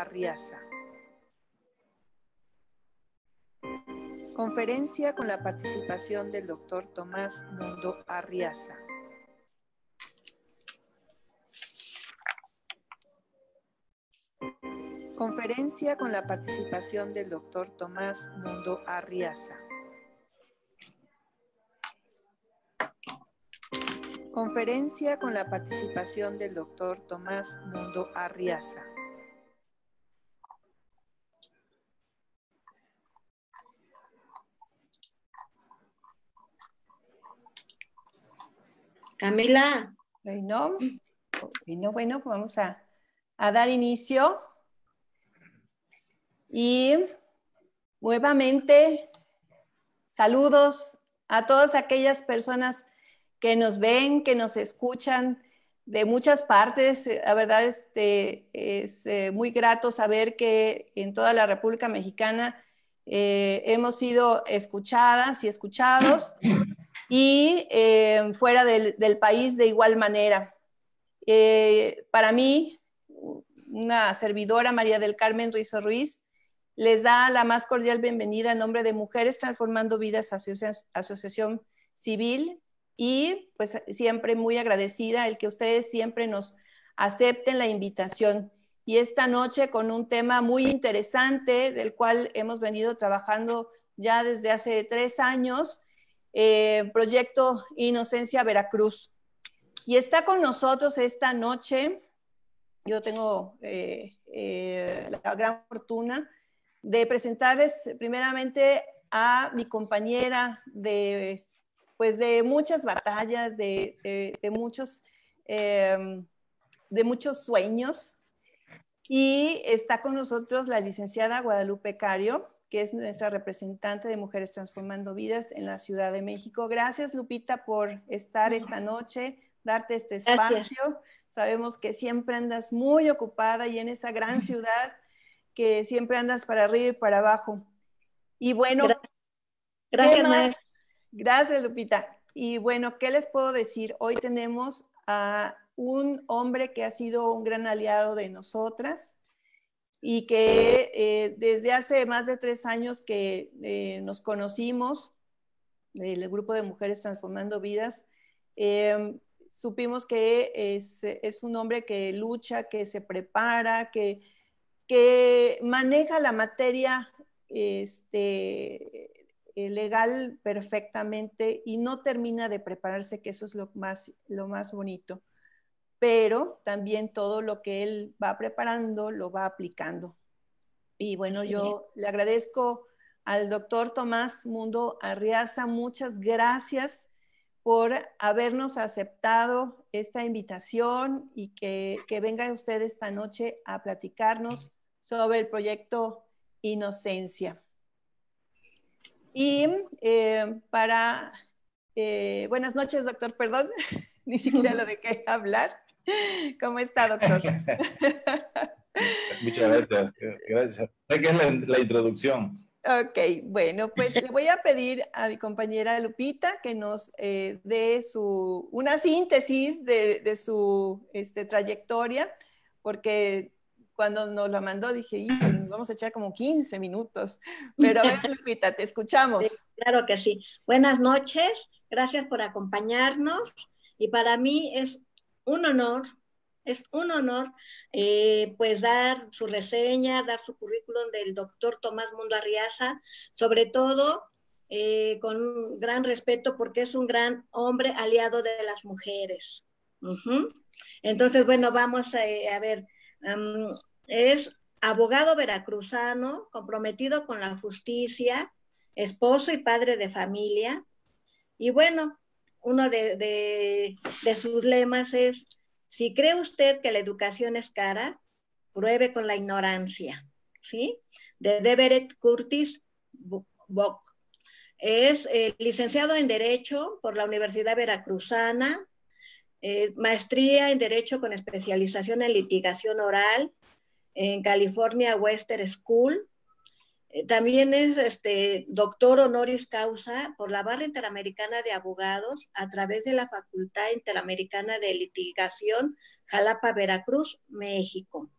Arriaza. Conferencia con la participación del doctor Tomás Mundo Arriaza. Conferencia con la participación del doctor Tomás Mundo Arriaza. Conferencia con la participación del doctor Tomás Mundo Arriaza. Camila. Bueno, pues vamos a dar inicio. Y nuevamente, saludos a todas aquellas personas que nos ven, que nos escuchan de muchas partes. La verdad es muy grato saber que en toda la República Mexicana hemos sido escuchadas y escuchados, y fuera del país de igual manera. Para mí, una servidora, María del Carmen Rizo Ruiz, les da la más cordial bienvenida en nombre de Mujeres Transformando Vidas, Asociación Civil, y pues siempre muy agradecida el que ustedes siempre nos acepten la invitación. Y esta noche con un tema muy interesante del cual hemos venido trabajando ya desde hace 3 años, Proyecto Inocencia Veracruz. Y está con nosotros esta noche, yo tengo la gran fortuna de presentarles primeramente a mi compañera de muchas batallas, de muchos sueños. Y está con nosotros la licenciada Guadalupe Cario, que es nuestra representante de Mujeres Transformando Vidas en la Ciudad de México. Gracias, Lupita, por estar esta noche, darte este espacio. Gracias. Sabemos que siempre andas muy ocupada y en esa gran ciudad que siempre andas para arriba y para abajo. Y bueno, gracias, ¿qué más? Gracias, Lupita. Y bueno, ¿qué les puedo decir? Hoy tenemos a un hombre que ha sido un gran aliado de nosotras y que desde hace más de 3 años que nos conocimos, el grupo de Mujeres Transformando Vidas, supimos que es un hombre que lucha, que se prepara, que maneja la materia legal perfectamente y no termina de prepararse, que eso es lo más bonito. Pero también todo lo que él va preparando lo va aplicando. Y bueno, sí, yo le agradezco al doctor Tomás Mundo Arriaza, muchas gracias por habernos aceptado esta invitación y que venga usted esta noche a platicarnos sobre el proyecto Inocencia. Y buenas noches, doctor, perdón, ni siquiera lo dejé hablar. ¿Cómo está, doctor? Muchas gracias. Gracias. Sé que es la introducción. Ok, bueno, pues le voy a pedir a mi compañera Lupita que nos dé una síntesis de su trayectoria, porque cuando nos la mandó dije, hijo, nos vamos a echar como 15 minutos. Pero a ver, Lupita, te escuchamos. Sí, claro que sí. Buenas noches, gracias por acompañarnos. Y para mí es un honor pues dar su reseña, dar su currículum del doctor Tomás Mundo Arriaza, sobre todo con un gran respeto porque es un gran hombre aliado de las mujeres. Entonces, bueno, vamos a ver, es abogado veracruzano, comprometido con la justicia, esposo y padre de familia. Y bueno, uno de sus lemas es: si cree usted que la educación es cara, pruebe con la ignorancia, ¿sí? De Everett Curtis Bock. Es licenciado en Derecho por la Universidad Veracruzana, maestría en Derecho con especialización en litigación oral en California Western School. También es doctor honoris causa por la Barra Interamericana de Abogados a través de la Facultad Interamericana de Litigación, Jalapa, Veracruz, México.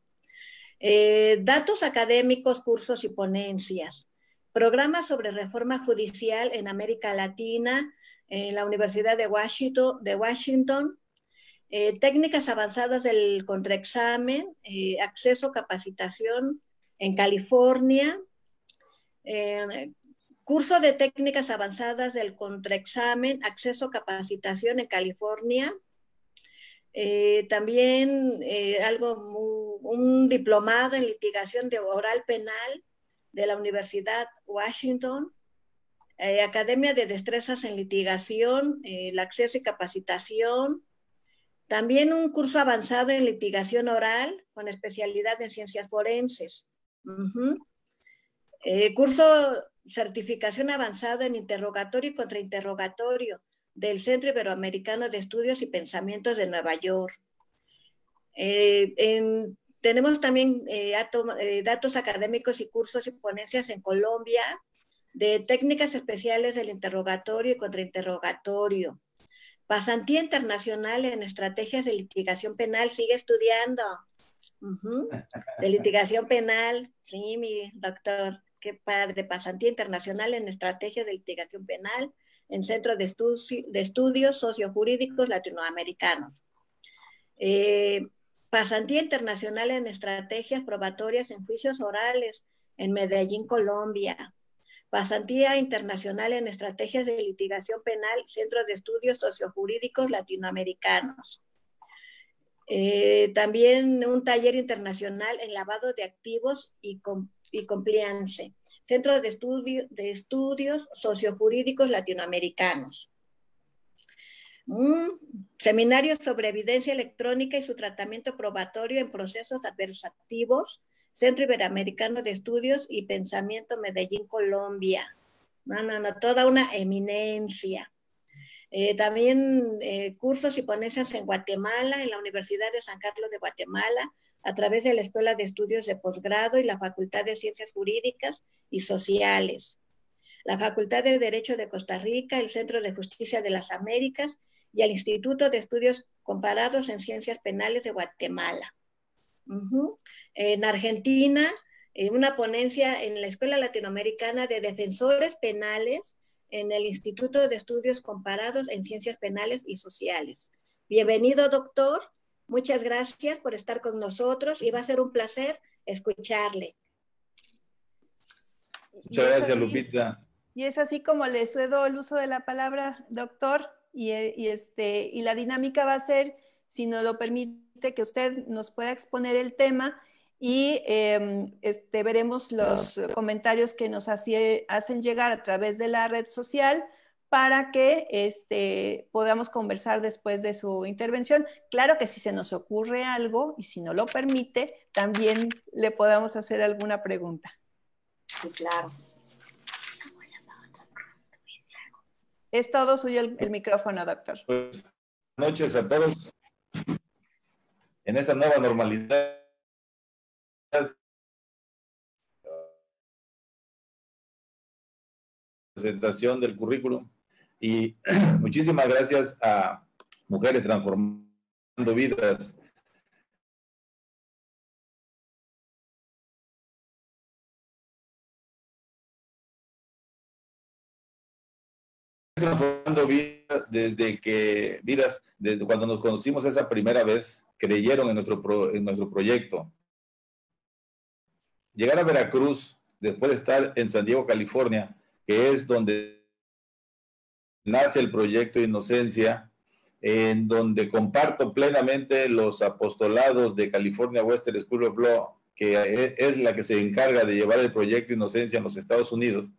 Datos académicos, cursos y ponencias. Programas sobre reforma judicial en América Latina, en la Universidad de Washington. Técnicas avanzadas del contraexamen, acceso, capacitación en California. Curso de técnicas avanzadas del contraexamen, acceso, capacitación en California. También un diplomado en litigación de oral penal de la Universidad Washington, Academia de Destrezas en Litigación, el acceso y capacitación, también un curso avanzado en litigación oral con especialidad en ciencias forenses. Curso certificación avanzada en interrogatorio y contrainterrogatorio del Centro Iberoamericano de Estudios y Pensamientos de Nueva York. Tenemos también datos académicos y cursos y ponencias en Colombia de técnicas especiales del interrogatorio y contrainterrogatorio. Pasantía internacional en estrategias de litigación penal, sigue estudiando. De litigación penal, sí, mi doctor, qué padre. Pasantía internacional en estrategias de litigación penal en Centro de Estudios Sociojurídicos Latinoamericanos. Pasantía internacional en estrategias probatorias en juicios orales en Medellín, Colombia. Pasantía internacional en estrategias de litigación penal, Centro de Estudios Sociojurídicos Latinoamericanos. También un taller internacional en lavado de activos y compliance, Centro de Estudios Sociojurídicos Latinoamericanos. Seminario sobre evidencia electrónica y su tratamiento probatorio en procesos adversativos, Centro Iberoamericano de Estudios y Pensamiento, Medellín, Colombia. Toda una eminencia. También cursos y ponencias en Guatemala, en la Universidad de San Carlos de Guatemala, a través de la Escuela de Estudios de Posgrado y la Facultad de Ciencias Jurídicas y Sociales, la Facultad de Derecho de Costa Rica, el Centro de Justicia de las Américas y el Instituto de Estudios Comparados en Ciencias Penales de Guatemala. En Argentina, una ponencia en la Escuela Latinoamericana de Defensores Penales en el Instituto de Estudios Comparados en Ciencias Penales y Sociales. Bienvenido, doctor. Muchas gracias por estar con nosotros y va a ser un placer escucharle. Muchas gracias, Lupita. Y es así como le cedo el uso de la palabra, doctor, y la dinámica va a ser, si nos lo permite, que usted nos pueda exponer el tema y veremos los comentarios que nos hacen llegar a través de la red social para que podamos conversar después de su intervención. Claro que si se nos ocurre algo y si no lo permite, también le podamos hacer alguna pregunta. Sí, claro. Es todo suyo el micrófono, doctor. Pues, buenas noches a todos. En esta nueva normalidad, presentación del currículum, y muchísimas gracias a Mujeres Transformando Vidas. Transformando vidas desde cuando nos conocimos esa primera vez, creyeron en nuestro proyecto. Llegar a Veracruz, después de estar en San Diego, California, que es donde nace el proyecto Inocencia, en donde comparto plenamente los apostolados de California Western School of Law, que es la que se encarga de llevar el proyecto Inocencia en los Estados Unidos,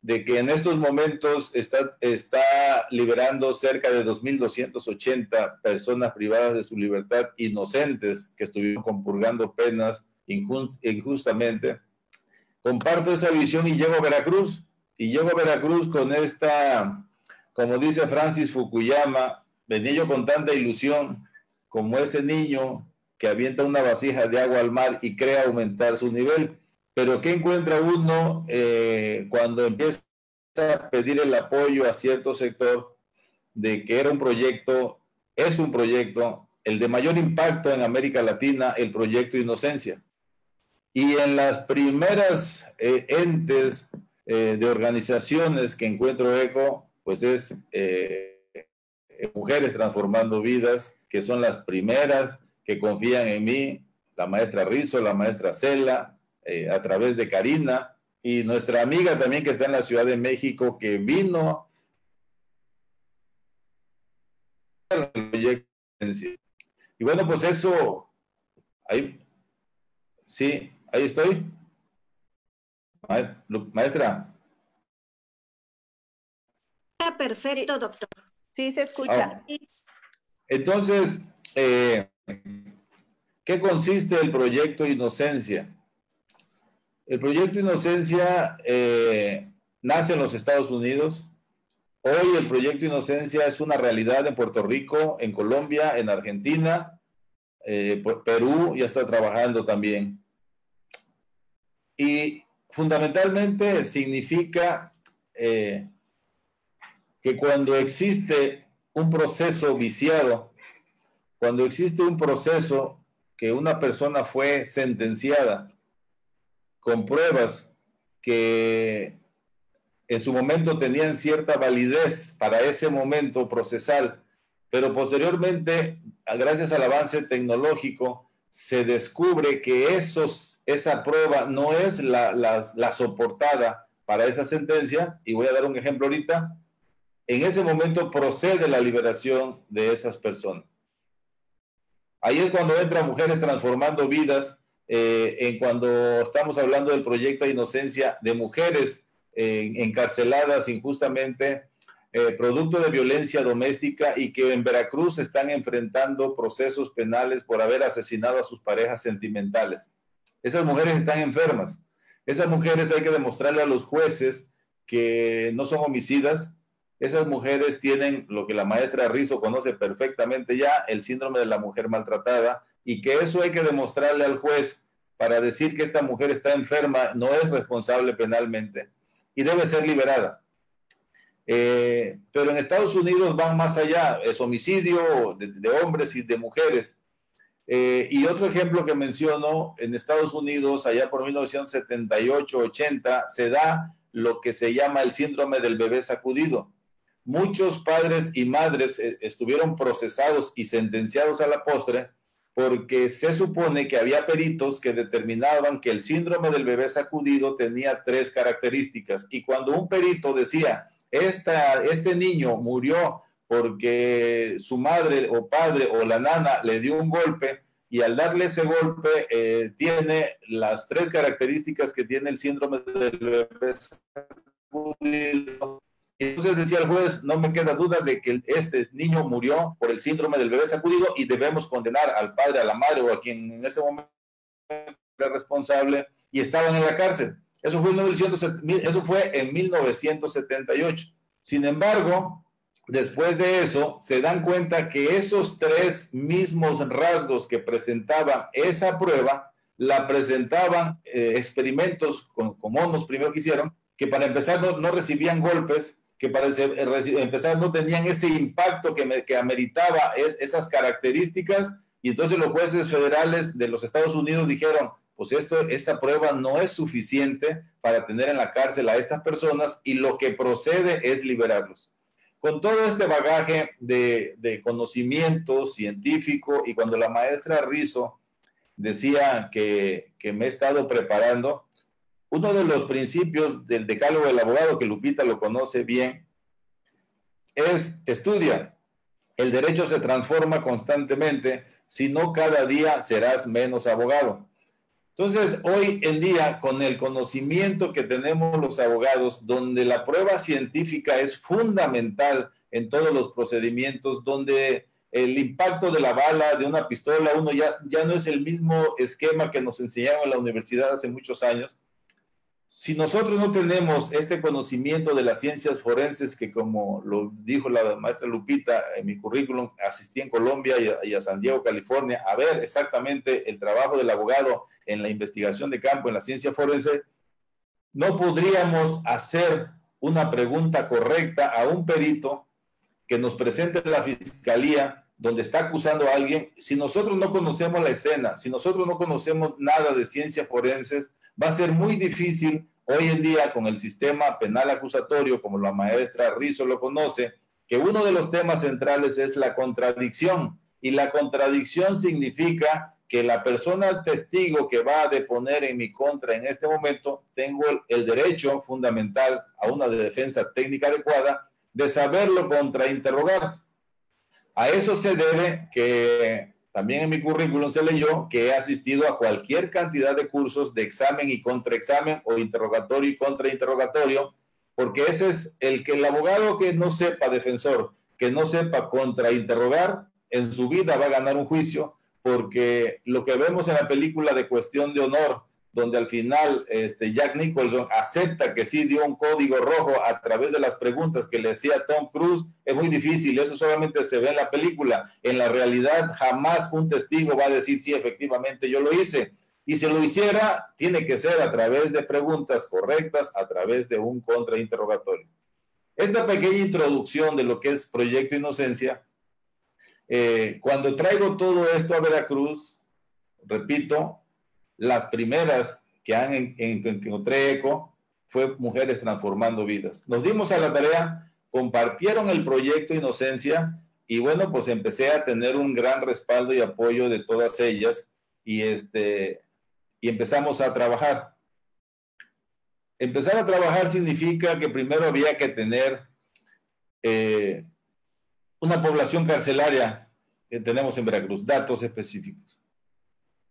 de que en estos momentos está liberando cerca de 2.280 personas privadas de su libertad, inocentes, que estuvieron compurgando penas injustamente. Comparto esa visión y llego a Veracruz. Y llego a Veracruz con esta, como dice Francis Fukuyama, venía yo con tanta ilusión como ese niño que avienta una vasija de agua al mar y cree aumentar su nivel. Pero ¿qué encuentra uno cuando empieza a pedir el apoyo a cierto sector de que es un proyecto, el de mayor impacto en América Latina, el proyecto Inocencia? Y en las primeras entes de organizaciones que encuentro eco, pues es Mujeres Transformando Vidas, que son las primeras que confían en mí, la maestra Rizo, la maestra Cela, a través de Karina, y nuestra amiga también que está en la Ciudad de México, que vino al proyecto. Y bueno, pues eso, ahí, sí, ahí estoy. Maestra. Perfecto, doctor. Sí, se escucha. Entonces, ¿qué consiste el proyecto Inocencia? El proyecto Inocencia nace en los Estados Unidos. Hoy el proyecto Inocencia es una realidad en Puerto Rico, en Colombia, en Argentina, Perú ya está trabajando también. Y fundamentalmente significa que cuando existe un proceso viciado, cuando existe un proceso que una persona fue sentenciada con pruebas que en su momento tenían cierta validez para ese momento procesal, pero posteriormente, gracias al avance tecnológico, se descubre que esa prueba no es la soportada para esa sentencia, y voy a dar un ejemplo ahorita. En ese momento procede la liberación de esas personas. Ahí es cuando entran Mujeres Transformando Vidas, en cuando estamos hablando del proyecto de Inocencia de mujeres encarceladas injustamente, producto de violencia doméstica, y que en Veracruz están enfrentando procesos penales por haber asesinado a sus parejas sentimentales. Esas mujeres están enfermas. Esas mujeres hay que demostrarle a los jueces que no son homicidas. Esas mujeres tienen lo que la maestra Rizo conoce perfectamente ya, el síndrome de la mujer maltratada, y que eso hay que demostrarle al juez para decir que esta mujer está enferma, no es responsable penalmente y debe ser liberada. Pero en Estados Unidos van más allá, es homicidio de hombres y de mujeres. Y otro ejemplo que menciono, en Estados Unidos, allá por 1978-80, se da lo que se llama el síndrome del bebé sacudido. Muchos padres y madres estuvieron procesados y sentenciados a la postre porque se supone que había peritos que determinaban que el síndrome del bebé sacudido tenía 3 características. Y cuando un perito decía, este niño murió porque su madre o padre o la nana le dio un golpe, y al darle ese golpe tiene las 3 características que tiene el síndrome del bebé sacudido. Entonces decía el juez, no me queda duda de que este niño murió por el síndrome del bebé sacudido y debemos condenar al padre, a la madre o a quien en ese momento era responsable, y estaban en la cárcel. Eso fue en 1978. Sin embargo, después de eso, se dan cuenta que esos 3 mismos rasgos que presentaba esa prueba, la presentaban experimentos con monos primero que hicieron, que para empezar no recibían golpes, que para empezar no tenían ese impacto que ameritaba esas características, y entonces los jueces federales de los Estados Unidos dijeron, pues esta prueba no es suficiente para tener en la cárcel a estas personas, y lo que procede es liberarlos. Con todo este bagaje de conocimiento científico, y cuando la maestra Rizo decía que me he estado preparando, uno de los principios del decálogo del abogado, que Lupita lo conoce bien, es estudia. El derecho se transforma constantemente, si no cada día serás menos abogado. Entonces, hoy en día, con el conocimiento que tenemos los abogados, donde la prueba científica es fundamental en todos los procedimientos, donde el impacto de la bala, de una pistola, ya no es el mismo esquema que nos enseñaron en la universidad hace muchos años. Si nosotros no tenemos este conocimiento de las ciencias forenses, que como lo dijo la maestra Lupita en mi currículum, asistí en Colombia y a San Diego, California, a ver exactamente el trabajo del abogado en la investigación de campo, en la ciencia forense, no podríamos hacer una pregunta correcta a un perito que nos presente la fiscalía donde está acusando a alguien, si nosotros no conocemos la escena, si nosotros no conocemos nada de ciencias forenses, va a ser muy difícil hoy en día con el sistema penal acusatorio, como la maestra Rizzo lo conoce, que uno de los temas centrales es la contradicción. Y la contradicción significa que la persona testigo que va a deponer en mi contra en este momento, tengo el derecho fundamental a una defensa técnica adecuada de saberlo contrainterrogar. A eso se debe que también en mi currículum se leyó que he asistido a cualquier cantidad de cursos de examen y contraexamen o interrogatorio y contrainterrogatorio, porque ese es el abogado que no sepa, defensor, que no sepa contrainterrogar, en su vida va a ganar un juicio, porque lo que vemos en la película de Cuestión de Honor, donde al final Jack Nicholson acepta que sí dio un código rojo a través de las preguntas que le hacía Tom Cruise, es muy difícil, eso solamente se ve en la película. En la realidad jamás un testigo va a decir sí, efectivamente yo lo hice. Y si lo hiciera, tiene que ser a través de preguntas correctas, a través de un contrainterrogatorio. Esta pequeña introducción de lo que es Proyecto Inocencia, cuando traigo todo esto a Veracruz, repito, las primeras que encontré eco fue Mujeres Transformando Vidas. Nos dimos a la tarea, compartieron el Proyecto Inocencia y bueno, pues empecé a tener un gran respaldo y apoyo de todas ellas y empezamos a trabajar. Empezar a trabajar significa que primero había que tener una población carcelaria que tenemos en Veracruz, datos específicos.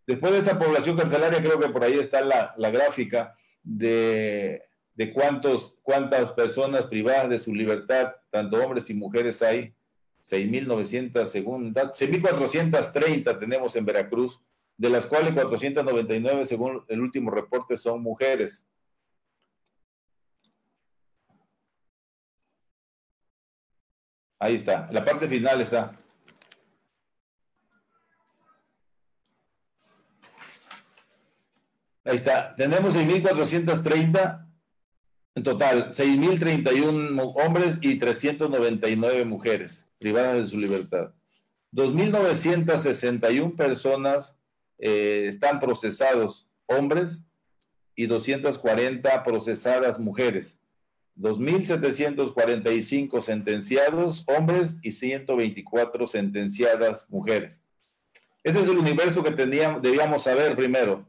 Después de esa población carcelaria, creo que por ahí está la gráfica de cuántas personas privadas de su libertad, tanto hombres y mujeres hay, 6.900 según 6.430 tenemos en Veracruz, de las cuales 499 según el último reporte son mujeres. Ahí está, la parte final está. Ahí está, tenemos 6.430 en total, 6.031 hombres y 399 mujeres privadas de su libertad. 2.961 personas están procesados hombres y 240 procesadas mujeres. 2.745 sentenciados hombres y 124 sentenciadas mujeres. Ese es el universo que debíamos saber primero.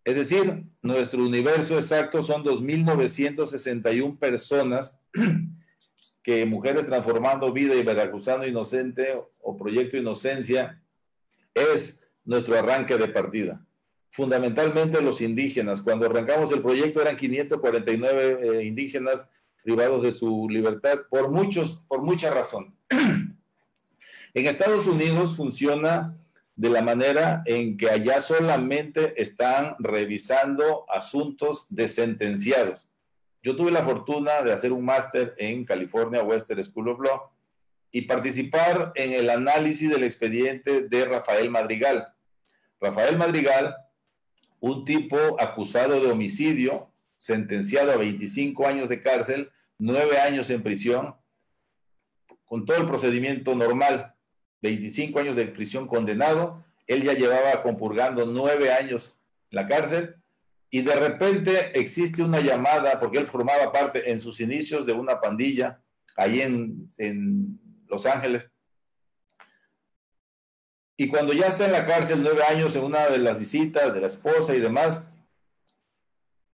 Es decir, nuestro universo exacto son 2.961 personas que Mujeres Transformando Vida y Veracruzano Inocente o Proyecto Inocencia es nuestro arranque de partida. Fundamentalmente los indígenas. Cuando arrancamos el proyecto eran 549 indígenas privados de su libertad por mucha razón. En Estados Unidos funciona de la manera en que allá solamente están revisando asuntos de sentenciados. Yo tuve la fortuna de hacer un máster en California Western School of Law y participar en el análisis del expediente de Rafael Madrigal. Rafael Madrigal, un tipo acusado de homicidio, sentenciado a 25 años de cárcel, 9 años en prisión, con todo el procedimiento normal. 25 años de prisión condenado, él ya llevaba compurgando 9 años en la cárcel y de repente existe una llamada, porque él formaba parte en sus inicios de una pandilla ahí en Los Ángeles. Y cuando ya está en la cárcel 9 años en una de las visitas de la esposa y demás,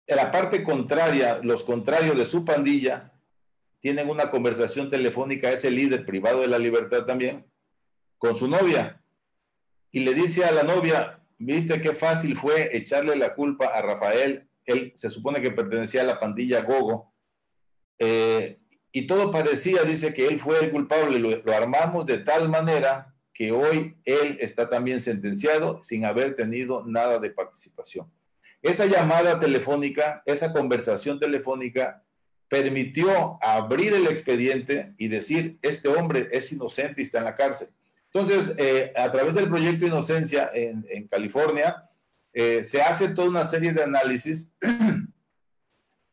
en la parte contraria, los contrarios de su pandilla tienen una conversación telefónica, ese líder privado de la libertad también, con su novia, y le dice a la novia, ¿viste qué fácil fue echarle la culpa a Rafael? Él se supone que pertenecía a la pandilla Gogo, y todo parecía, dice, que él fue el culpable, lo armamos de tal manera que hoy él está también sentenciado sin haber tenido nada de participación. Esa llamada telefónica, esa conversación telefónica, permitió abrir el expediente y decir, este hombre es inocente y está en la cárcel. Entonces, a través del Proyecto Inocencia en California, se hace toda una serie de análisis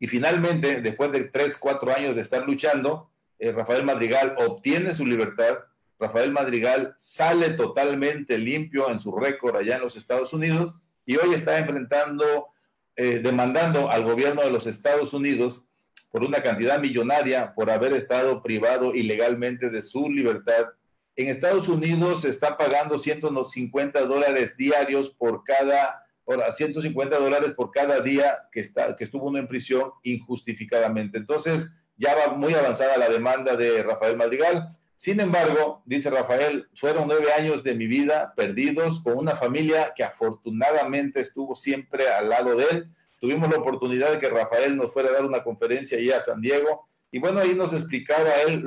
y finalmente, después de 3, 4 años de estar luchando, Rafael Madrigal obtiene su libertad. Rafael Madrigal sale totalmente limpio en su récord allá en los Estados Unidos y hoy está enfrentando, demandando al gobierno de los Estados Unidos por una cantidad millonaria por haber estado privado ilegalmente de su libertad. En Estados Unidos se está pagando $150 diarios por cada, $150 por cada día que estuvo uno en prisión injustificadamente. Entonces ya va muy avanzada la demanda de Rafael Madrigal. Sin embargo, dice Rafael, fueron 9 años de mi vida perdidos con una familia que afortunadamente estuvo siempre al lado de él. Tuvimos la oportunidad de que Rafael nos fuera a dar una conferencia allá a San Diego y bueno, ahí nos explicaba él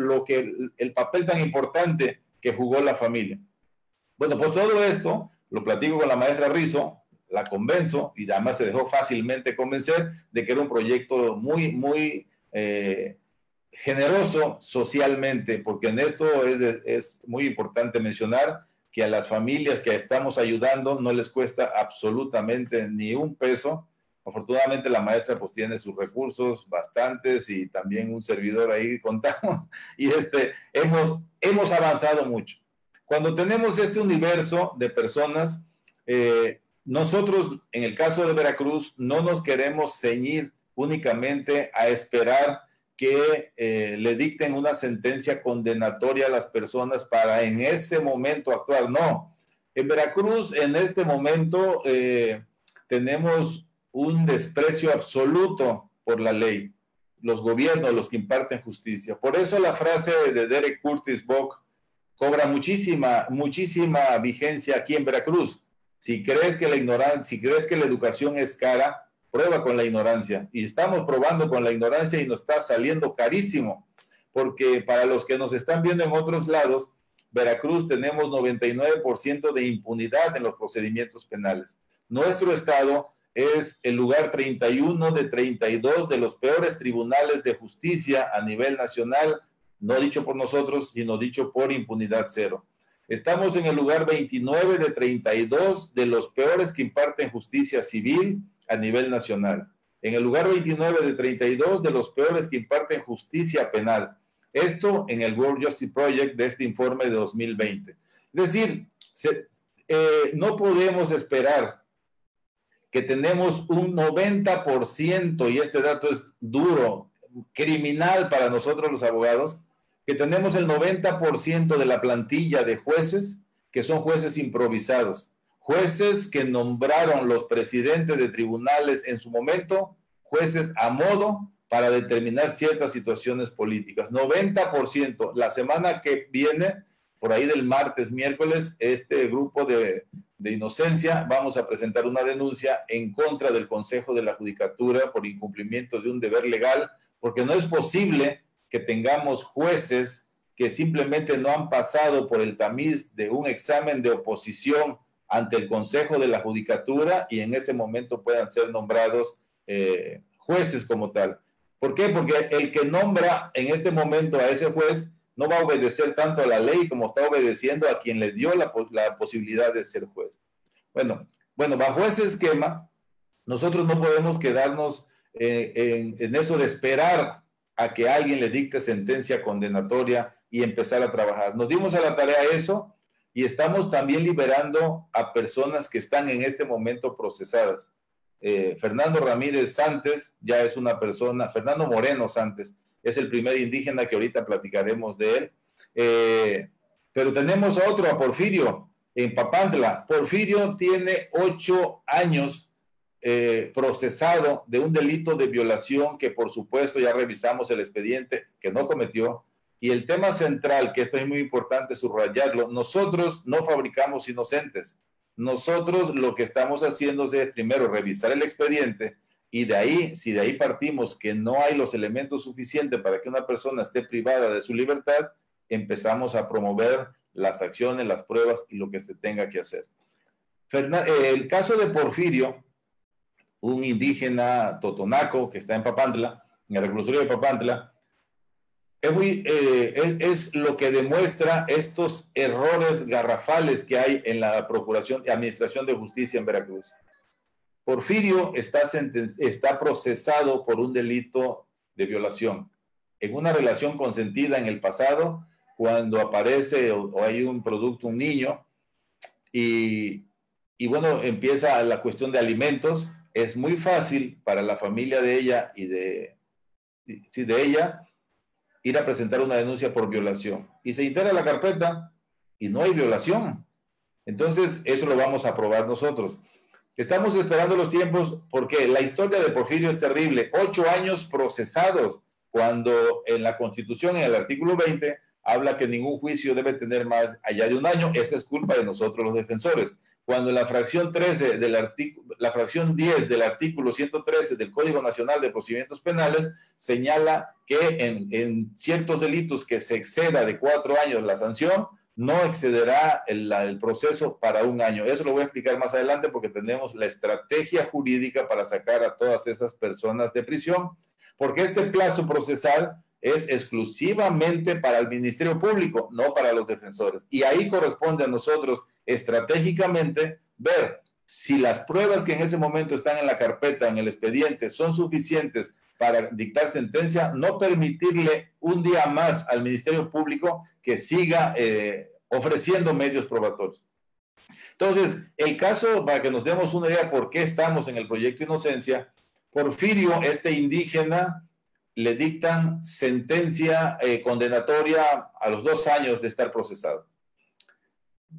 el papel tan importante que jugó la familia. Bueno, pues todo esto lo platico con la maestra Rizo, la convenzo y además se dejó fácilmente convencer de que era un proyecto muy generoso socialmente, porque en esto es muy importante mencionar que a las familias que estamos ayudando no les cuesta absolutamente ni un peso. Afortunadamente la maestra pues tiene sus recursos bastantes y también un servidor ahí contamos y hemos avanzado mucho. Cuando tenemos este universo de personas, nosotros en el caso de Veracruz no nos queremos ceñir únicamente a esperar que le dicten una sentencia condenatoria a las personas para en ese momento actuar. No, en Veracruz en este momento tenemos un desprecio absoluto por la ley, los gobiernos, los que imparten justicia. Por eso la frase de Derek Curtis Bock cobra muchísima vigencia aquí en Veracruz. Si crees que la educación es cara, prueba con la ignorancia. Y estamos probando con la ignorancia y nos está saliendo carísimo, porque para los que nos están viendo en otros lados, Veracruz tenemos 99% de impunidad en los procedimientos penales. Nuestro estado es el lugar 31 de 32 de los peores tribunales de justicia a nivel nacional, no dicho por nosotros, sino dicho por impunidad cero. Estamos en el lugar 29 de 32 de los peores que imparten justicia civil a nivel nacional. En el lugar 29 de 32 de los peores que imparten justicia penal. Esto en el World Justice Project de este informe de 2020. Es decir, no podemos esperar que tenemos un 90%, y este dato es duro, criminal para nosotros los abogados, que tenemos el 90% de la plantilla de jueces que son jueces improvisados, jueces que nombraron los presidentes de tribunales en su momento, jueces a modo para determinar ciertas situaciones políticas. 90%. La semana que viene, por ahí del martes, miércoles, este grupo de inocencia, vamos a presentar una denuncia en contra del Consejo de la Judicatura por incumplimiento de un deber legal, porque no es posible que tengamos jueces que simplemente no han pasado por el tamiz de un examen de oposición ante el Consejo de la Judicatura y en ese momento puedan ser nombrados jueces como tal. ¿Por qué? Porque el que nombra en este momento a ese juez no va a obedecer tanto a la ley como está obedeciendo a quien le dio la posibilidad de ser juez. Bueno, bajo ese esquema, nosotros no podemos quedarnos en eso de esperar a que alguien le dicte sentencia condenatoria y empezar a trabajar. Nos dimos a la tarea eso y estamos también liberando a personas que están en este momento procesadas. Fernando Ramírez Santos ya es una persona, Fernando Moreno Santos es el primer indígena que ahorita platicaremos de él, pero tenemos a otro, a Porfirio, en Papantla. Porfirio tiene 8 años procesado de un delito de violación que por supuesto ya revisamos el expediente que no cometió. Y el tema central, que esto es muy importante subrayarlo, nosotros no fabricamos inocentes. Nosotros lo que estamos haciendo es primero revisar el expediente y de ahí, si de ahí partimos que no hay los elementos suficientes para que una persona esté privada de su libertad, empezamos a promover las acciones, las pruebas y lo que se tenga que hacer. El caso de Porfirio, un indígena totonaco que está en Papantla, en el reclusorio de Papantla, es lo que demuestra estos errores garrafales que hay en la Procuración y Administración de Justicia en Veracruz. Porfirio está procesado por un delito de violación en una relación consentida en el pasado cuando aparece o hay un producto, un niño, y bueno, empieza la cuestión de alimentos. Es muy fácil para la familia de ella y de ella ir a presentar una denuncia por violación. Y se integra la carpeta y no hay violación. Entonces, eso lo vamos a aprobar nosotros. Estamos esperando los tiempos porque la historia de Porfirio es terrible. 8 años procesados, cuando en la Constitución, en el artículo 20, habla que ningún juicio debe tener más allá de 1 año. Esa es culpa de nosotros los defensores. Cuando la fracción 13 la fracción 10 del artículo 113 del Código Nacional de Procedimientos Penales señala que en ciertos delitos que se exceda de 4 años la sanción, no excederá el proceso para 1 año. Eso lo voy a explicar más adelante porque tenemos la estrategia jurídica para sacar a todas esas personas de prisión, porque este plazo procesal es exclusivamente para el Ministerio Público, no para los defensores. Y ahí corresponde a nosotros estratégicamente ver si las pruebas que en ese momento están en la carpeta, en el expediente, son suficientes para dictar sentencia, no permitirle un día más al Ministerio Público que siga ofreciendo medios probatorios. Entonces, el caso, para que nos demos una idea por qué estamos en el proyecto Inocencia, Porfirio, este indígena, le dictan sentencia condenatoria a los 2 años de estar procesado.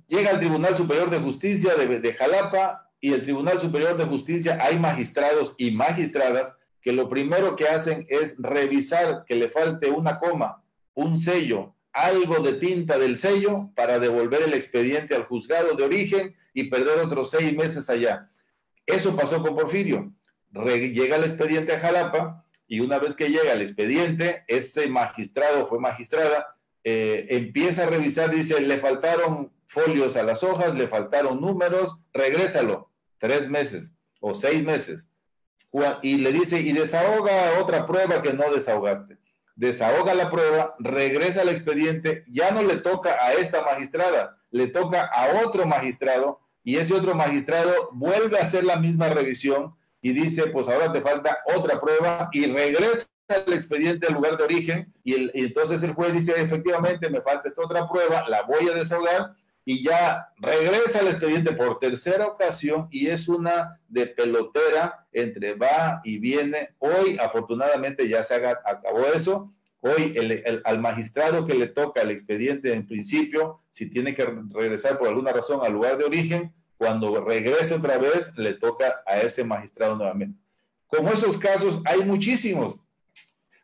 Llega al Tribunal Superior de Justicia de Jalapa, y el Tribunal Superior de Justicia, hay magistrados y magistradas que lo primero que hacen es revisar que le falte una coma, un sello, algo de tinta del sello para devolver el expediente al juzgado de origen y perder otros 6 meses allá. Eso pasó con Porfirio. Llega el expediente a Jalapa, y una vez que llega el expediente, ese magistrado, fue magistrada, empieza a revisar, dice, le faltaron folios a las hojas, le faltaron números, regrésalo, 3 meses o 6 meses. Y le dice, y desahoga otra prueba que no desahogaste. Desahoga la prueba, regresa al expediente, ya no le toca a esta magistrada, le toca a otro magistrado, y ese otro magistrado vuelve a hacer la misma revisión y dice, pues ahora te falta otra prueba, y regresa el expediente al lugar de origen, y entonces el juez dice, efectivamente me falta esta otra prueba, la voy a desahogar, y ya regresa el expediente por 3ª ocasión, y es una de pelotera entre va y viene. Hoy, afortunadamente, ya se acabó eso. Hoy, al magistrado que le toca el expediente en principio, si tiene que regresar por alguna razón al lugar de origen, cuando regrese otra vez, le toca a ese magistrado nuevamente. Como esos casos, hay muchísimos.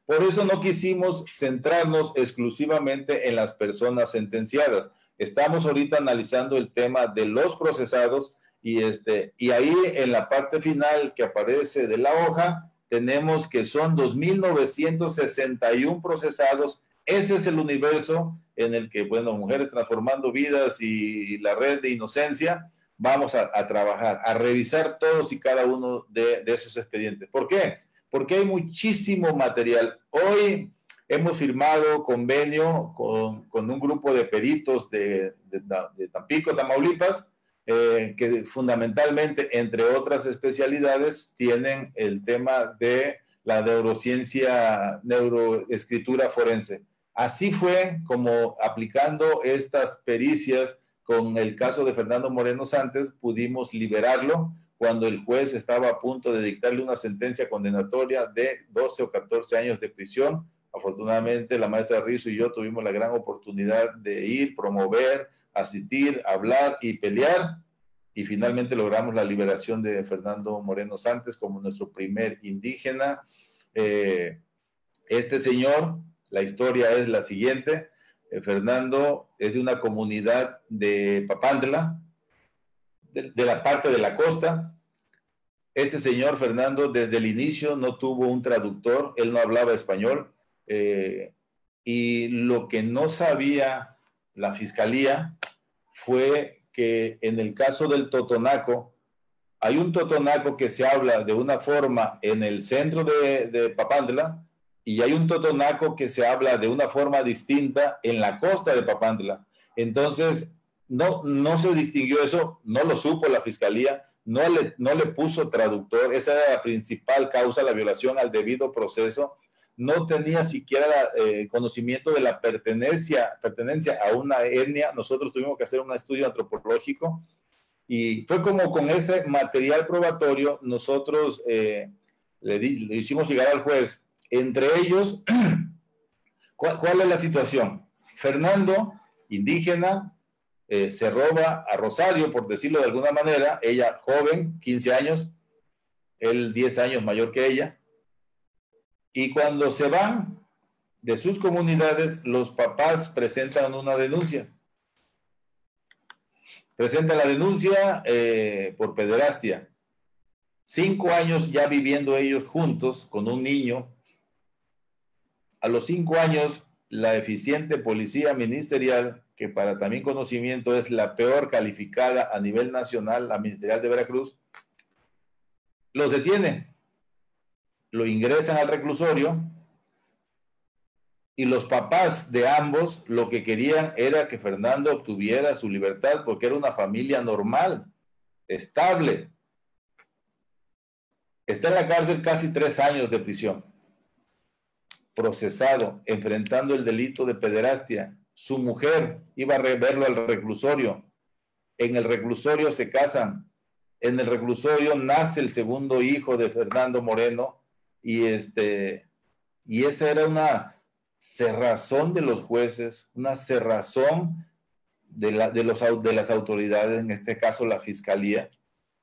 Por eso no quisimos centrarnos exclusivamente en las personas sentenciadas. Estamos ahorita analizando el tema de los procesados, y ahí en la parte final que aparece de la hoja, tenemos que son 2.961 procesados. Ese es el universo en el que, bueno, Mujeres Transformando Vidas y la Red de Inocencia vamos a trabajar, a revisar todos y cada uno de esos expedientes. ¿Por qué? Porque hay muchísimo material. Hoy hemos firmado convenio con un grupo de peritos de Tampico, Tamaulipas, que fundamentalmente, entre otras especialidades, tienen el tema de la neurociencia, neuroescritura forense. Así fue como, aplicando estas pericias con el caso de Fernando Moreno Santos, pudimos liberarlo cuando el juez estaba a punto de dictarle una sentencia condenatoria de 12 o 14 años de prisión. Afortunadamente, la maestra Rizzo y yo tuvimos la gran oportunidad de ir, promover, asistir, hablar y pelear, y finalmente logramos la liberación de Fernando Moreno Santos como nuestro primer indígena. Este señor, la historia es la siguiente. Fernando es de una comunidad de Papantla, de la parte de la costa. Este señor, Fernando, desde el inicio no tuvo un traductor, él no hablaba español, y lo que no sabía la fiscalía fue que en el caso del totonaco, hay un totonaco que se habla de una forma en el centro de Papantla, y hay un totonaco que se habla de una forma distinta en la costa de Papantla. Entonces, no se distinguió eso, no lo supo la fiscalía, no le puso traductor. Esa era la principal causa, la violación al debido proceso. no tenía siquiera conocimiento de la pertenencia a una etnia. Nosotros tuvimos que hacer un estudio antropológico y fue como con ese material probatorio nosotros le hicimos llegar al juez. Entre ellos, ¿cuál es la situación? Fernando, indígena, se roba a Rosario, por decirlo de alguna manera, ella joven, 15 años, él 10 años mayor que ella, y cuando se van de sus comunidades, los papás presentan una denuncia. Presentan la denuncia por pederastia. 5 años ya viviendo ellos juntos con un niño. A los 5 años, la eficiente policía ministerial, que para también conocimiento es la peor calificada a nivel nacional, la ministerial de Veracruz, los detiene, lo ingresan al reclusorio y los papás de ambos lo que querían era que Fernando obtuviera su libertad porque era una familia normal, estable. Está en la cárcel casi 3 años de prisión, procesado, enfrentando el delito de pederastia. Su mujer iba a verlo al reclusorio. En el reclusorio se casan. En el reclusorio nace el segundo hijo de Fernando Moreno y esa era una cerrazón de los jueces, una cerrazón de las autoridades, en este caso la fiscalía,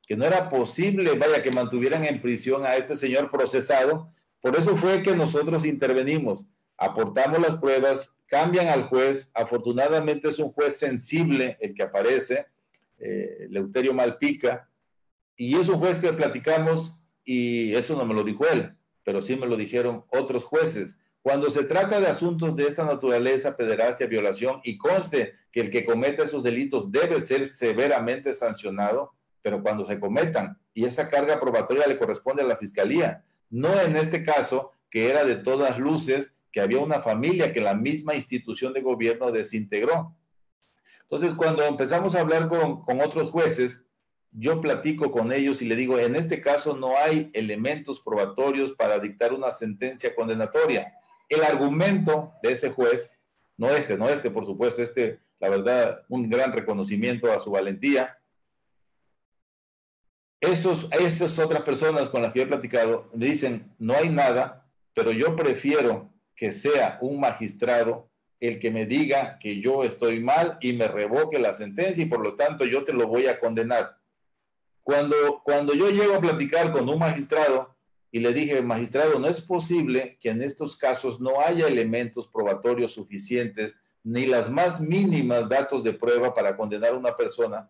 que no era posible, vaya, que mantuvieran en prisión a este señor procesado. Por eso fue que nosotros intervenimos, aportamos las pruebas, cambian al juez. Afortunadamente es un juez sensible el que aparece, Leuterio Malpica, y es un juez que platicamos, y eso no me lo dijo él, pero sí me lo dijeron otros jueces. Cuando se trata de asuntos de esta naturaleza, pederastia, violación, y conste que el que cometa esos delitos debe ser severamente sancionado, pero cuando se cometan, y esa carga probatoria le corresponde a la fiscalía, no en este caso, que era de todas luces, que había una familia que la misma institución de gobierno desintegró. Entonces, cuando empezamos a hablar con otros jueces, yo platico con ellos y le digo, en este caso no hay elementos probatorios para dictar una sentencia condenatoria. El argumento de ese juez, no este, por supuesto, la verdad, un gran reconocimiento a su valentía. Esas otras personas con las que he platicado me dicen, no hay nada, pero yo prefiero que sea un magistrado el que me diga que yo estoy mal y me revoque la sentencia y por lo tanto yo te lo voy a condenar. Cuando yo llego a platicar con un magistrado y le dije, magistrado, no es posible que en estos casos no haya elementos probatorios suficientes ni las más mínimas datos de prueba para condenar a una persona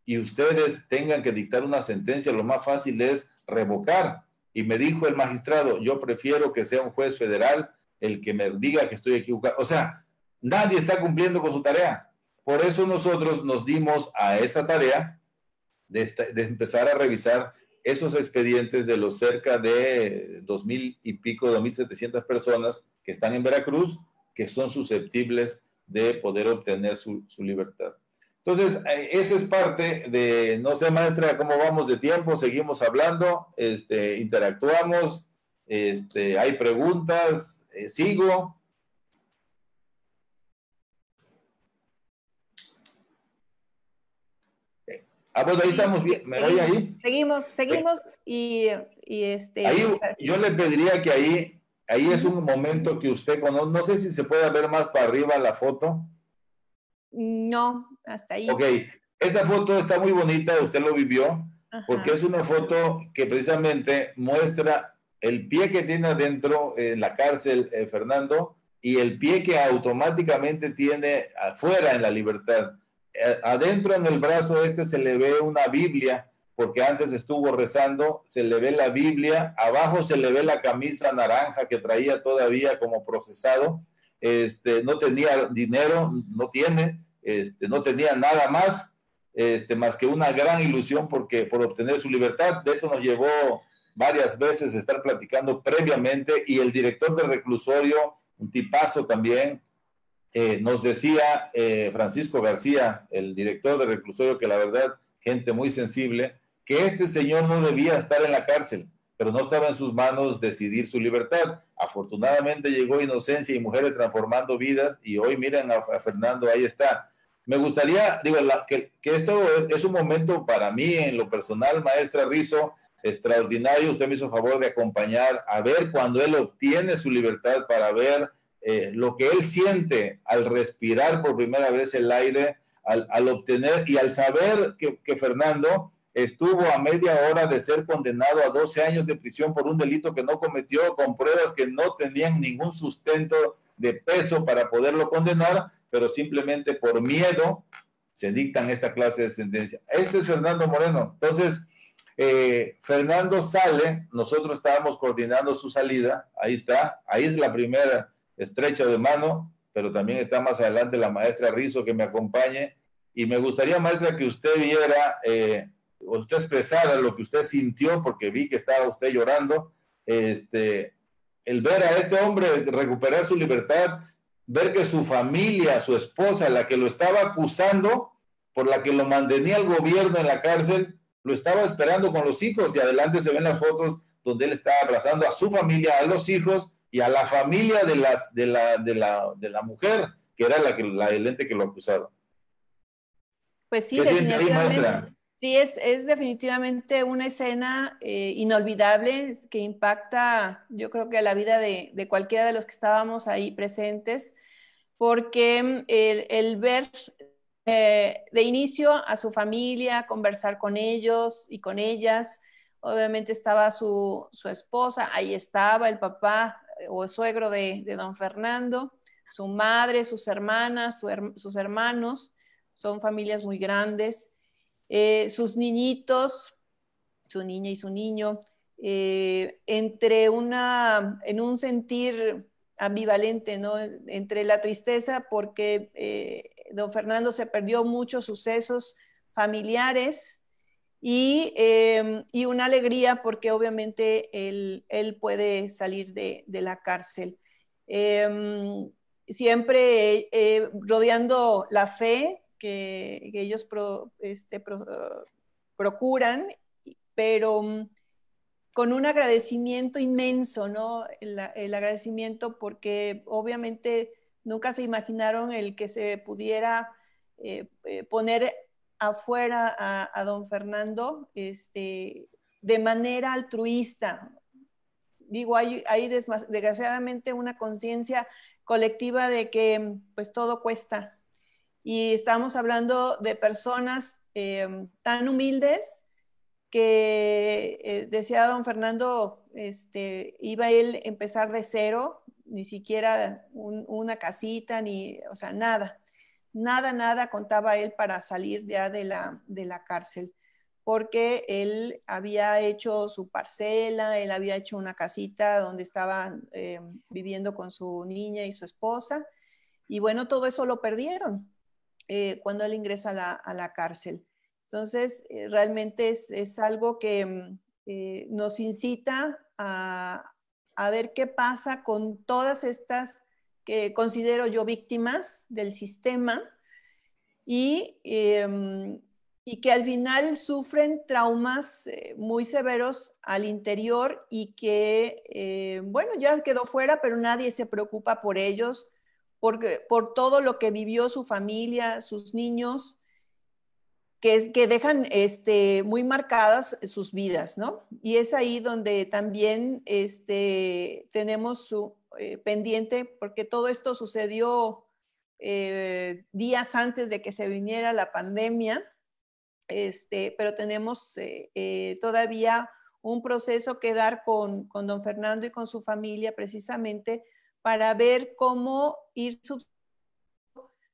y ustedes tengan que dictar una sentencia, lo más fácil es revocar. Y me dijo el magistrado, yo prefiero que sea un juez federal el que me diga que estoy equivocado. O sea, nadie está cumpliendo con su tarea. Por eso nosotros nos dimos a esa tarea de empezar a revisar esos expedientes de los cerca de 2,000 y pico, 2,700 personas que están en Veracruz, que son susceptibles de poder obtener su libertad. Entonces, eso es parte de, no sé, maestra, cómo vamos de tiempo, seguimos hablando, interactuamos, hay preguntas, sigo. Pues ahí estamos bien, ¿me oye ahí? Seguimos y Ahí, yo le pediría que ahí es un momento que usted conoce, no sé si se puede ver más para arriba la foto. No, hasta ahí. Ok, esa foto está muy bonita, usted lo vivió, porque es una foto que precisamente muestra el pie que tiene adentro en la cárcel, Fernando, y el pie que automáticamente tiene afuera en la libertad. Adentro en el brazo se le ve una Biblia, porque antes estuvo rezando, se le ve la Biblia, abajo se le ve la camisa naranja que traía todavía como procesado, no tenía dinero, no tiene, no tenía nada más, más que una gran ilusión por obtener su libertad. De esto nos llevó varias veces estar platicando previamente, y el director del reclusorio, un tipazo también, nos decía Francisco García, el director del reclusorio, que la verdad, gente muy sensible, que este señor no debía estar en la cárcel, pero no estaba en sus manos decidir su libertad. afortunadamente llegó Inocencia y Mujeres Transformando Vidas, y hoy miren a Fernando, ahí está. Me gustaría, digo, que esto es un momento para mí, en lo personal, maestra Rizo, extraordinario. Usted me hizo favor de acompañar a ver cuando él obtiene su libertad, para ver lo que él siente al respirar por primera vez el aire, al obtener y al saber que Fernando estuvo a media hora de ser condenado a 12 años de prisión por un delito que no cometió, con pruebas que no tenían ningún sustento de peso para poderlo condenar, pero simplemente por miedo se dictan esta clase de sentencia. Este es Fernando Moreno. Entonces, Fernando sale, nosotros estábamos coordinando su salida, ahí está, ahí es la primera estrecha de mano, pero también está más adelante la maestra Rizo que me acompañe, y me gustaría, maestra, que usted viera, usted expresara lo que usted sintió, porque vi que estaba usted llorando, el ver a este hombre recuperar su libertad, ver que su familia, su esposa, la que lo estaba acusando, por la que lo mantenía el gobierno en la cárcel, lo estaba esperando con los hijos, y adelante se ven las fotos donde él está abrazando a su familia, a los hijos y a la familia de la mujer, que era el ente que lo acusaba. Pues sí, definitivamente. Sí, es definitivamente una escena inolvidable que impacta, yo creo que a la vida de cualquiera de los que estábamos ahí presentes, porque el ver de inicio a su familia, conversar con ellos y con ellas, obviamente estaba su esposa, ahí estaba el papá o el suegro de don Fernando, su madre, sus hermanas, sus hermanos, son familias muy grandes. Sus niñitos, su niña y su niño, en un sentir ambivalente, ¿no? Entre la tristeza porque don Fernando se perdió muchos sucesos familiares y una alegría porque obviamente él puede salir de la cárcel. Siempre rodeando la fe que ellos procuran, pero con un agradecimiento inmenso, ¿no? El agradecimiento porque obviamente nunca se imaginaron el que se pudiera poner afuera a don Fernando de manera altruista. Digo, hay desgraciadamente una conciencia colectiva de que pues todo cuesta. Y estamos hablando de personas tan humildes que decía don Fernando, iba él a empezar de cero, ni siquiera una casita, o sea, nada contaba él para salir ya de la cárcel, porque él había hecho su parcela, él había hecho una casita donde estaba viviendo con su niña y su esposa, y bueno, todo eso lo perdieron cuando él ingresa a la cárcel. Entonces, realmente es algo que nos incita a ver qué pasa con todas estas que considero yo víctimas del sistema y que al final sufren traumas muy severos al interior y que, bueno, ya quedó fuera, pero nadie se preocupa por ellos, por todo lo que vivió su familia, sus niños, que dejan muy marcadas sus vidas, ¿no? Y es ahí donde también tenemos su pendiente, porque todo esto sucedió días antes de que se viniera la pandemia, pero tenemos todavía un proceso que dar con don Fernando y con su familia precisamente para ver cómo ir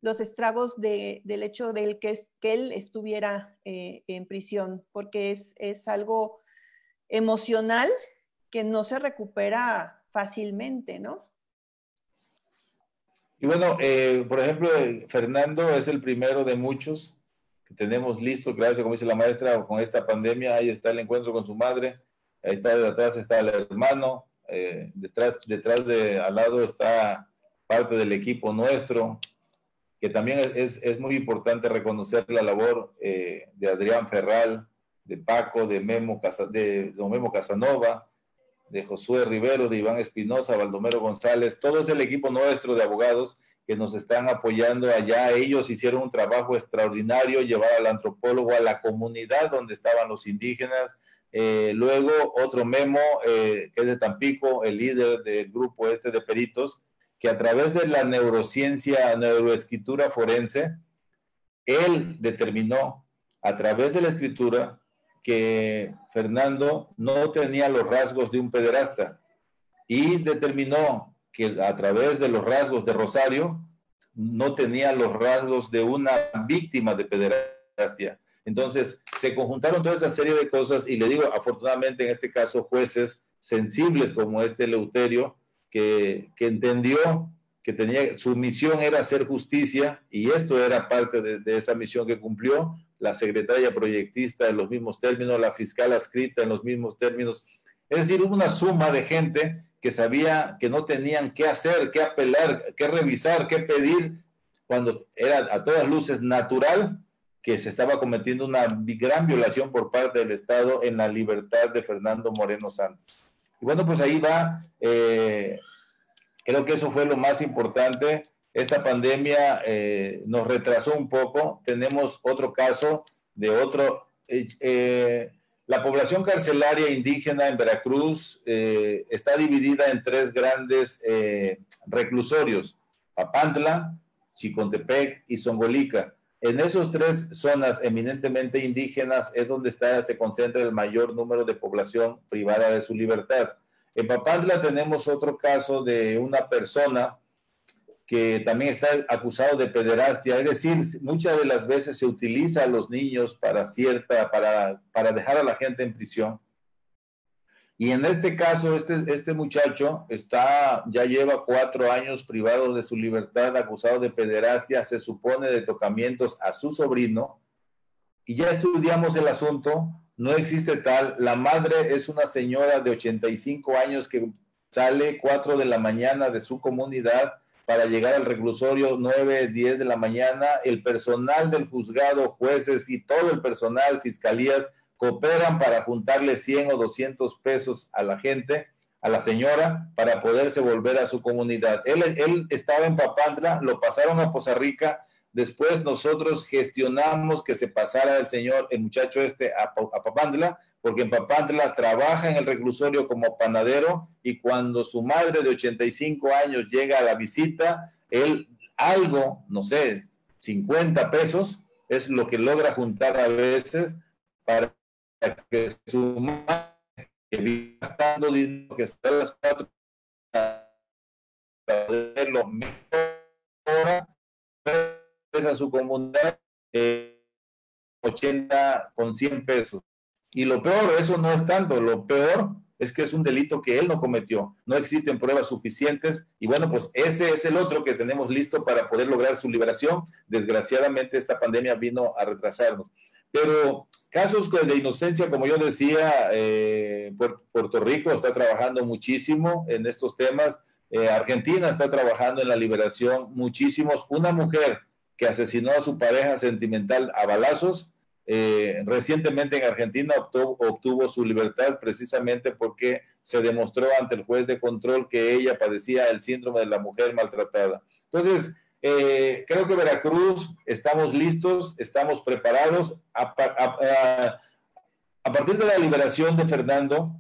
los estragos del hecho de que él estuviera en prisión, porque es algo emocional que no se recupera fácilmente, ¿no? Y bueno, por ejemplo, Fernando es el primero de muchos que tenemos listos, gracias, como dice la maestra, con esta pandemia. Ahí está el encuentro con su madre, ahí está detrás está el hermano, al lado está parte del equipo nuestro, que también es muy importante reconocer la labor de Adrián Ferral, de Paco, de don Memo Casanova, de Josué Rivero, de Iván Espinosa, Baldomero González, todo es el equipo nuestro de abogados que nos están apoyando allá. Ellos hicieron un trabajo extraordinario, llevar al antropólogo a la comunidad donde estaban los indígenas. Luego otro Memo, que es de Tampico, el líder del grupo este de peritos, que a través de la neurociencia, neuroescritura forense, él determinó a través de la escritura que Fernando no tenía los rasgos de un pederasta y determinó que a través de los rasgos de Rosario no tenía los rasgos de una víctima de pederastia. Entonces se conjuntaron toda esa serie de cosas y le digo, afortunadamente en este caso jueces sensibles como este Eleuterio, que entendió que tenía, su misión era hacer justicia y esto era parte de esa misión que cumplió, la secretaria proyectista en los mismos términos, la fiscal adscrita en los mismos términos. Es decir, hubo una suma de gente que sabía que no tenían qué hacer, qué apelar, qué revisar, qué pedir, cuando era a todas luces natural que se estaba cometiendo una gran violación por parte del Estado en la libertad de Fernando Moreno Santos. Y bueno, pues ahí va, creo que eso fue lo más importante. Esta pandemia nos retrasó un poco. Tenemos otro caso de otro... la población carcelaria indígena en Veracruz está dividida en tres grandes reclusorios: Papantla, Chicontepec y Zongolica. En esas tres zonas eminentemente indígenas es donde se concentra el mayor número de población privada de su libertad. En Papantla tenemos otro caso de una persona que también está acusado de pederastia, es decir, muchas de las veces se utiliza a los niños para dejar a la gente en prisión. Y en este caso, este muchacho ya lleva 4 años privado de su libertad, acusado de pederastia, se supone de tocamientos a su sobrino, y ya estudiamos el asunto, no existe tal. La madre es una señora de 85 años que sale 4 de la mañana de su comunidad para llegar al reclusorio 9, 10 de la mañana. El personal del juzgado, jueces y todo el personal, fiscalías, cooperan para juntarle 100 o 200 pesos a la gente, a la señora, para poderse volver a su comunidad. Él estaba en Papantla, lo pasaron a Poza Rica, después nosotros gestionamos que se pasara el muchacho a Papantla, porque en Papantla trabaja en el reclusorio como panadero, y cuando su madre de 85 años llega a la visita, él algo, no sé, 50 pesos, es lo que logra juntar a veces para que su madre, que vive gastando dinero, que está a las 4 para poderlo mejor a su comunidad, 80 con 100 pesos. Y lo peor, eso no es tanto, lo peor es que es un delito que él no cometió, no existen pruebas suficientes, y bueno, pues ese es el otro que tenemos listo para poder lograr su liberación. Desgraciadamente esta pandemia vino a retrasarnos, pero casos de inocencia, como yo decía, Puerto Rico está trabajando muchísimo en estos temas, Argentina está trabajando en la liberación muchísimos. Una mujer que asesinó a su pareja sentimental a balazos, recientemente en Argentina obtuvo su libertad precisamente porque se demostró ante el juez de control que ella padecía el síndrome de la mujer maltratada. Entonces, creo que Veracruz estamos listos, estamos preparados. A partir de la liberación de Fernando,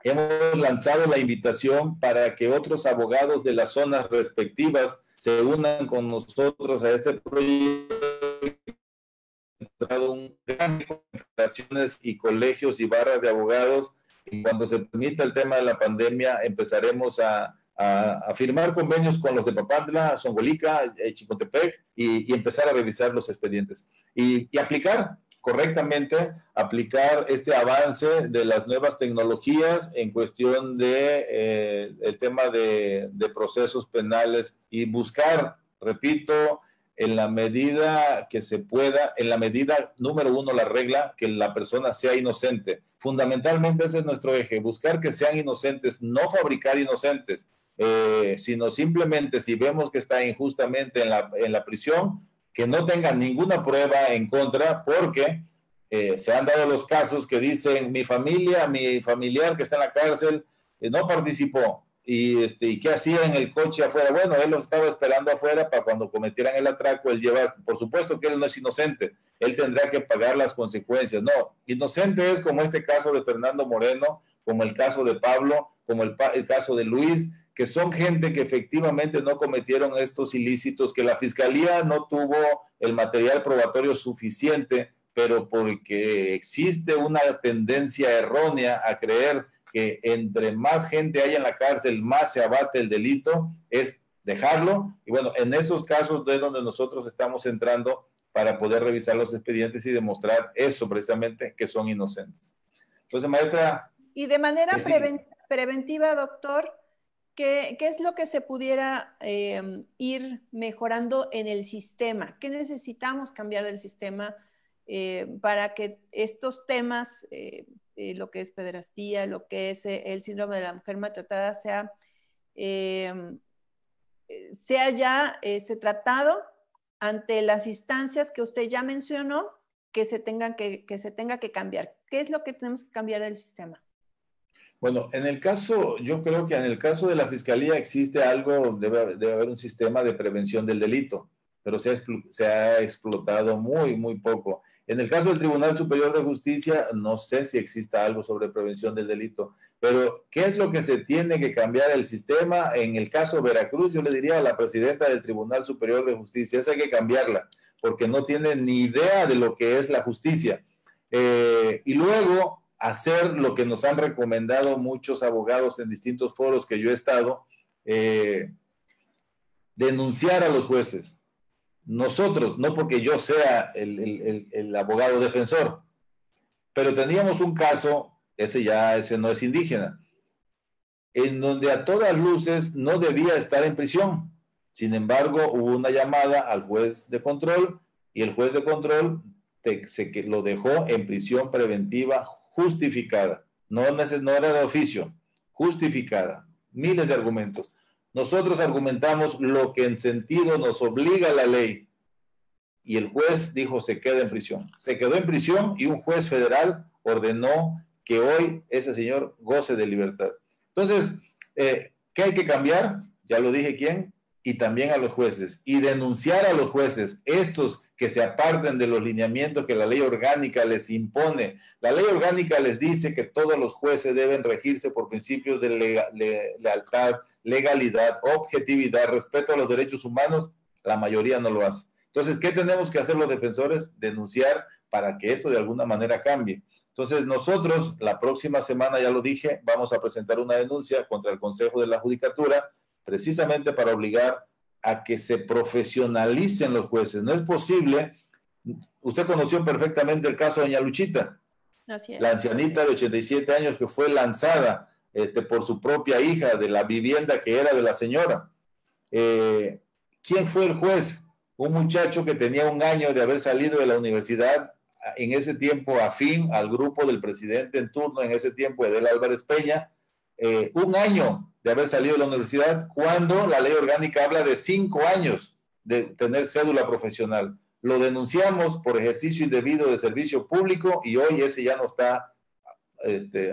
hemos lanzado la invitación para que otros abogados de las zonas respectivas se unan con nosotros a este proyecto. Un gran de confederaciones y colegios y barras de abogados, y cuando se permita el tema de la pandemia empezaremos a firmar convenios con los de Papantla, Zongolica, Chicontepec, y empezar a revisar los expedientes y aplicar correctamente, aplicar este avance de las nuevas tecnologías en cuestión de el tema de procesos penales, y buscar, repito, en la medida que se pueda, en la medida, número 1, la regla, que la persona sea inocente. Fundamentalmente ese es nuestro eje, buscar que sean inocentes, no fabricar inocentes, sino simplemente si vemos que está injustamente en la prisión, que no tengan ninguna prueba en contra, porque se han dado los casos que dicen mi familiar que está en la cárcel no participó. ¿Y qué hacía en el coche afuera? Bueno, él los estaba esperando afuera para cuando cometieran el atraco. Él lleva, por supuesto que él no es inocente, él tendrá que pagar las consecuencias. No, inocente es como este caso de Fernando Moreno, como el caso de Pablo, como el caso de Luis, que son gente que efectivamente no cometieron estos ilícitos, que la fiscalía no tuvo el material probatorio suficiente, pero porque existe una tendencia errónea a creer que entre más gente haya en la cárcel, más se abate el delito, es dejarlo. Y bueno, en esos casos es donde nosotros estamos entrando para poder revisar los expedientes y demostrar eso precisamente, que son inocentes. Entonces, maestra... Y de manera preventiva, doctor, ¿qué es lo que se pudiera ir mejorando en el sistema? ¿Qué necesitamos cambiar del sistema para que estos temas, lo que es pederastía, lo que es el síndrome de la mujer maltratada, sea ya tratado ante las instancias que usted ya mencionó, que se tenga que cambiar? ¿Qué es lo que tenemos que cambiar del sistema? Bueno, en el caso, yo creo que en el caso de la Fiscalía existe algo, debe haber un sistema de prevención del delito, pero se ha explotado muy poco. En el caso del Tribunal Superior de Justicia, no sé si exista algo sobre prevención del delito, pero ¿qué es lo que se tiene que cambiar el sistema? En el caso de Veracruz, yo le diría a la presidenta del Tribunal Superior de Justicia, esa hay que cambiarla, porque no tiene ni idea de lo que es la justicia. Y luego hacer lo que nos han recomendado muchos abogados en distintos foros que yo he estado, denunciar a los jueces. Nosotros, no porque yo sea el abogado defensor, pero teníamos un caso, ese no es indígena, en donde a todas luces no debía estar en prisión. Sin embargo, hubo una llamada al juez de control y el juez de control lo dejó en prisión preventiva justificada. No era de oficio, justificada. Miles de argumentos. Nosotros argumentamos lo que en sentido nos obliga la ley y el juez dijo se queda en prisión. Se quedó en prisión y un juez federal ordenó que hoy ese señor goce de libertad. Entonces, ¿qué hay que cambiar? Ya lo dije quién, y también a los jueces, y denunciar a los jueces, estos que se aparten de los lineamientos que la ley orgánica les impone. La ley orgánica les dice que todos los jueces deben regirse por principios de lealtad, legalidad, objetividad, respeto a los derechos humanos. La mayoría no lo hace. Entonces, ¿qué tenemos que hacer los defensores? Denunciar para que esto de alguna manera cambie. Entonces, nosotros la próxima semana, ya lo dije, vamos a presentar una denuncia contra el Consejo de la Judicatura, precisamente para obligar a que se profesionalicen los jueces. No es posible, usted conoció perfectamente el caso de doña Luchita, así es, la ancianita de 87 años que fue lanzada por su propia hija de la vivienda que era de la señora. ¿Quién fue el juez? Un muchacho que tenía 1 año de haber salido de la universidad, en ese tiempo afín al grupo del presidente en turno, en ese tiempo Edel Álvarez Peña, 1 año de haber salido de la universidad, cuando la ley orgánica habla de 5 años de tener cédula profesional. Lo denunciamos por ejercicio indebido de servicio público y hoy ese ya no está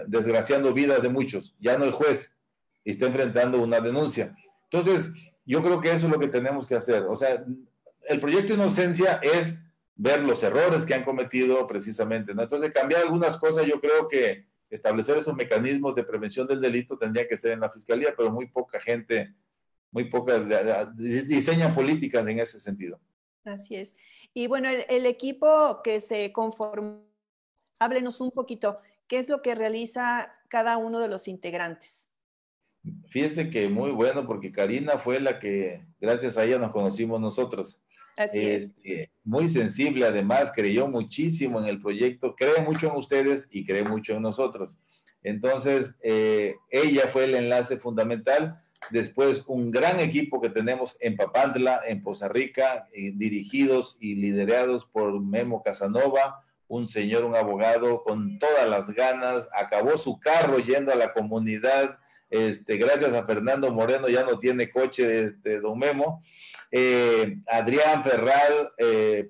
desgraciando vidas de muchos, ya no es juez y está enfrentando una denuncia. Entonces, yo creo que eso es lo que tenemos que hacer. O sea, el proyecto Inocencia es ver los errores que han cometido precisamente, ¿no? Entonces, cambiar algunas cosas, yo creo que establecer esos mecanismos de prevención del delito tendría que ser en la Fiscalía, pero muy poca gente, diseñan políticas en ese sentido. Así es. Y bueno, el equipo que se conformó, háblenos un poquito, ¿qué es lo que realiza cada uno de los integrantes? Fíjese que muy bueno, porque Karina fue la que, gracias a ella nos conocimos nosotros. Así es. Muy sensible, además, creyó muchísimo en el proyecto, cree mucho en ustedes y cree mucho en nosotros. Entonces, ella fue el enlace fundamental. Después, un gran equipo que tenemos en Papantla, en Poza Rica, dirigidos y liderados por Memo Casanova, un abogado con todas las ganas, acabó su carro yendo a la comunidad. Gracias a Fernando Moreno ya no tiene coche don Memo. Adrián Ferral,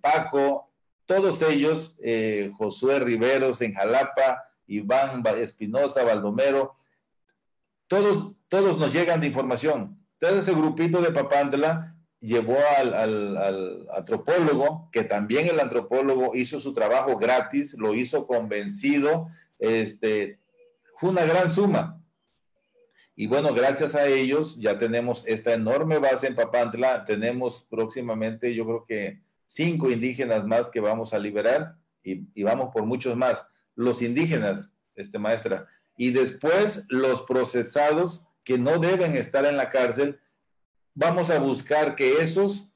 Paco, todos ellos, Josué Riveros en Jalapa, Iván Espinosa, Baldomero, todos nos llegan de información. Entonces ese grupito de Papantla llevó al antropólogo, que también el antropólogo hizo su trabajo gratis, lo hizo convencido, fue una gran suma. Y bueno, gracias a ellos ya tenemos esta enorme base en Papantla, tenemos próximamente yo creo que 5 indígenas más que vamos a liberar y vamos por muchos más. Los indígenas, maestra, y después los procesados que no deben estar en la cárcel, vamos a buscar que esos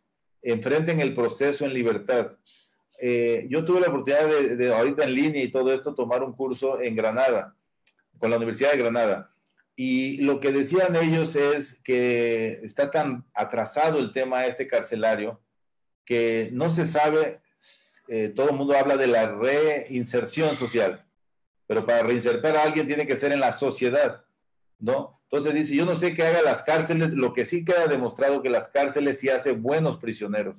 enfrenten el proceso en libertad. Yo tuve la oportunidad de ahorita en línea y todo esto, tomar un curso en Granada, con la Universidad de Granada. Y lo que decían ellos es que está tan atrasado el tema carcelario que no se sabe, todo el mundo habla de la reinserción social, pero para reinsertar a alguien tiene que ser en la sociedad, ¿no? Entonces dice, yo no sé qué haga las cárceles, lo que sí queda demostrado que las cárceles sí hacen buenos prisioneros.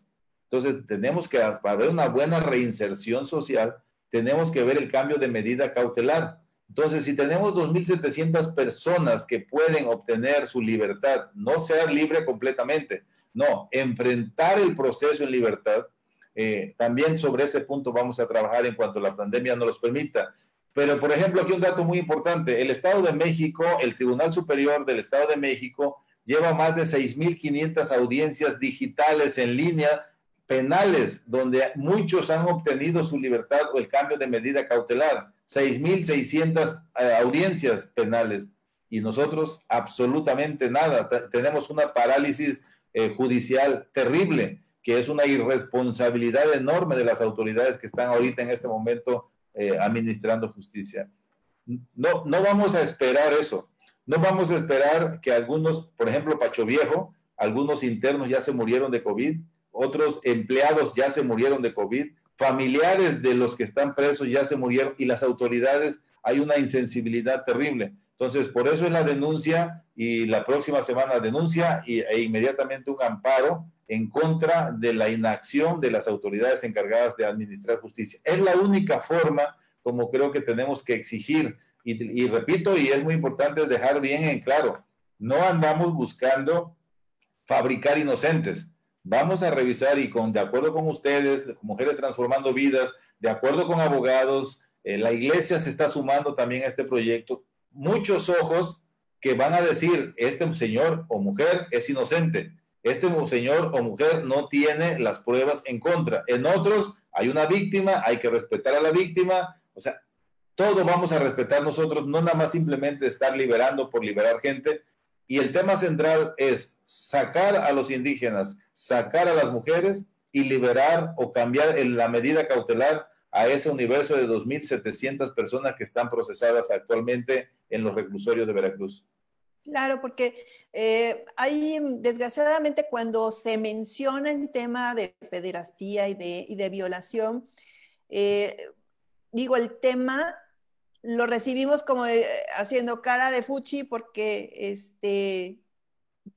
Entonces tenemos que, para haber una buena reinserción social, tenemos que ver el cambio de medida cautelar. Entonces, si tenemos 2.700 personas que pueden obtener su libertad, no ser libre completamente, no, enfrentar el proceso en libertad, también sobre ese punto vamos a trabajar en cuanto la pandemia nos los permita. Pero, por ejemplo, aquí un dato muy importante, el Estado de México, el Tribunal Superior del Estado de México, lleva más de 6.500 audiencias digitales en línea, penales, donde muchos han obtenido su libertad o el cambio de medida cautelar. 6.600 audiencias penales y nosotros absolutamente nada. Tenemos una parálisis judicial terrible, que es una irresponsabilidad enorme de las autoridades que están ahorita en este momento administrando justicia. No vamos a esperar eso. No vamos a esperar que algunos, por ejemplo, Pacho Viejo, algunos internos ya se murieron de COVID, otros empleados ya se murieron de COVID, familiares de los que están presos ya se murieron y las autoridades, hay una insensibilidad terrible. Entonces, por eso es la denuncia y la próxima semana denuncia e inmediatamente un amparo en contra de la inacción de las autoridades encargadas de administrar justicia. Es la única forma como creo que tenemos que exigir y repito, y es muy importante dejar bien en claro, no andamos buscando fabricar inocentes. Vamos a revisar y de acuerdo con ustedes, Mujeres Transformando Vidas, de acuerdo con abogados, la iglesia se está sumando también a este proyecto. Muchos ojos que van a decir, este señor o mujer es inocente, este señor o mujer no tiene las pruebas en contra. En otros hay una víctima, hay que respetar a la víctima, o sea, todo vamos a respetar nosotros, no nada más simplemente estar liberando por liberar gente. Y el tema central es sacar a los indígenas, sacar a las mujeres y liberar o cambiar la medida cautelar a ese universo de 2.700 personas que están procesadas actualmente en los reclusorios de Veracruz. Claro, porque hay, desgraciadamente, cuando se menciona el tema de pederastía y de violación, digo, el tema lo recibimos como haciendo cara de fuchi porque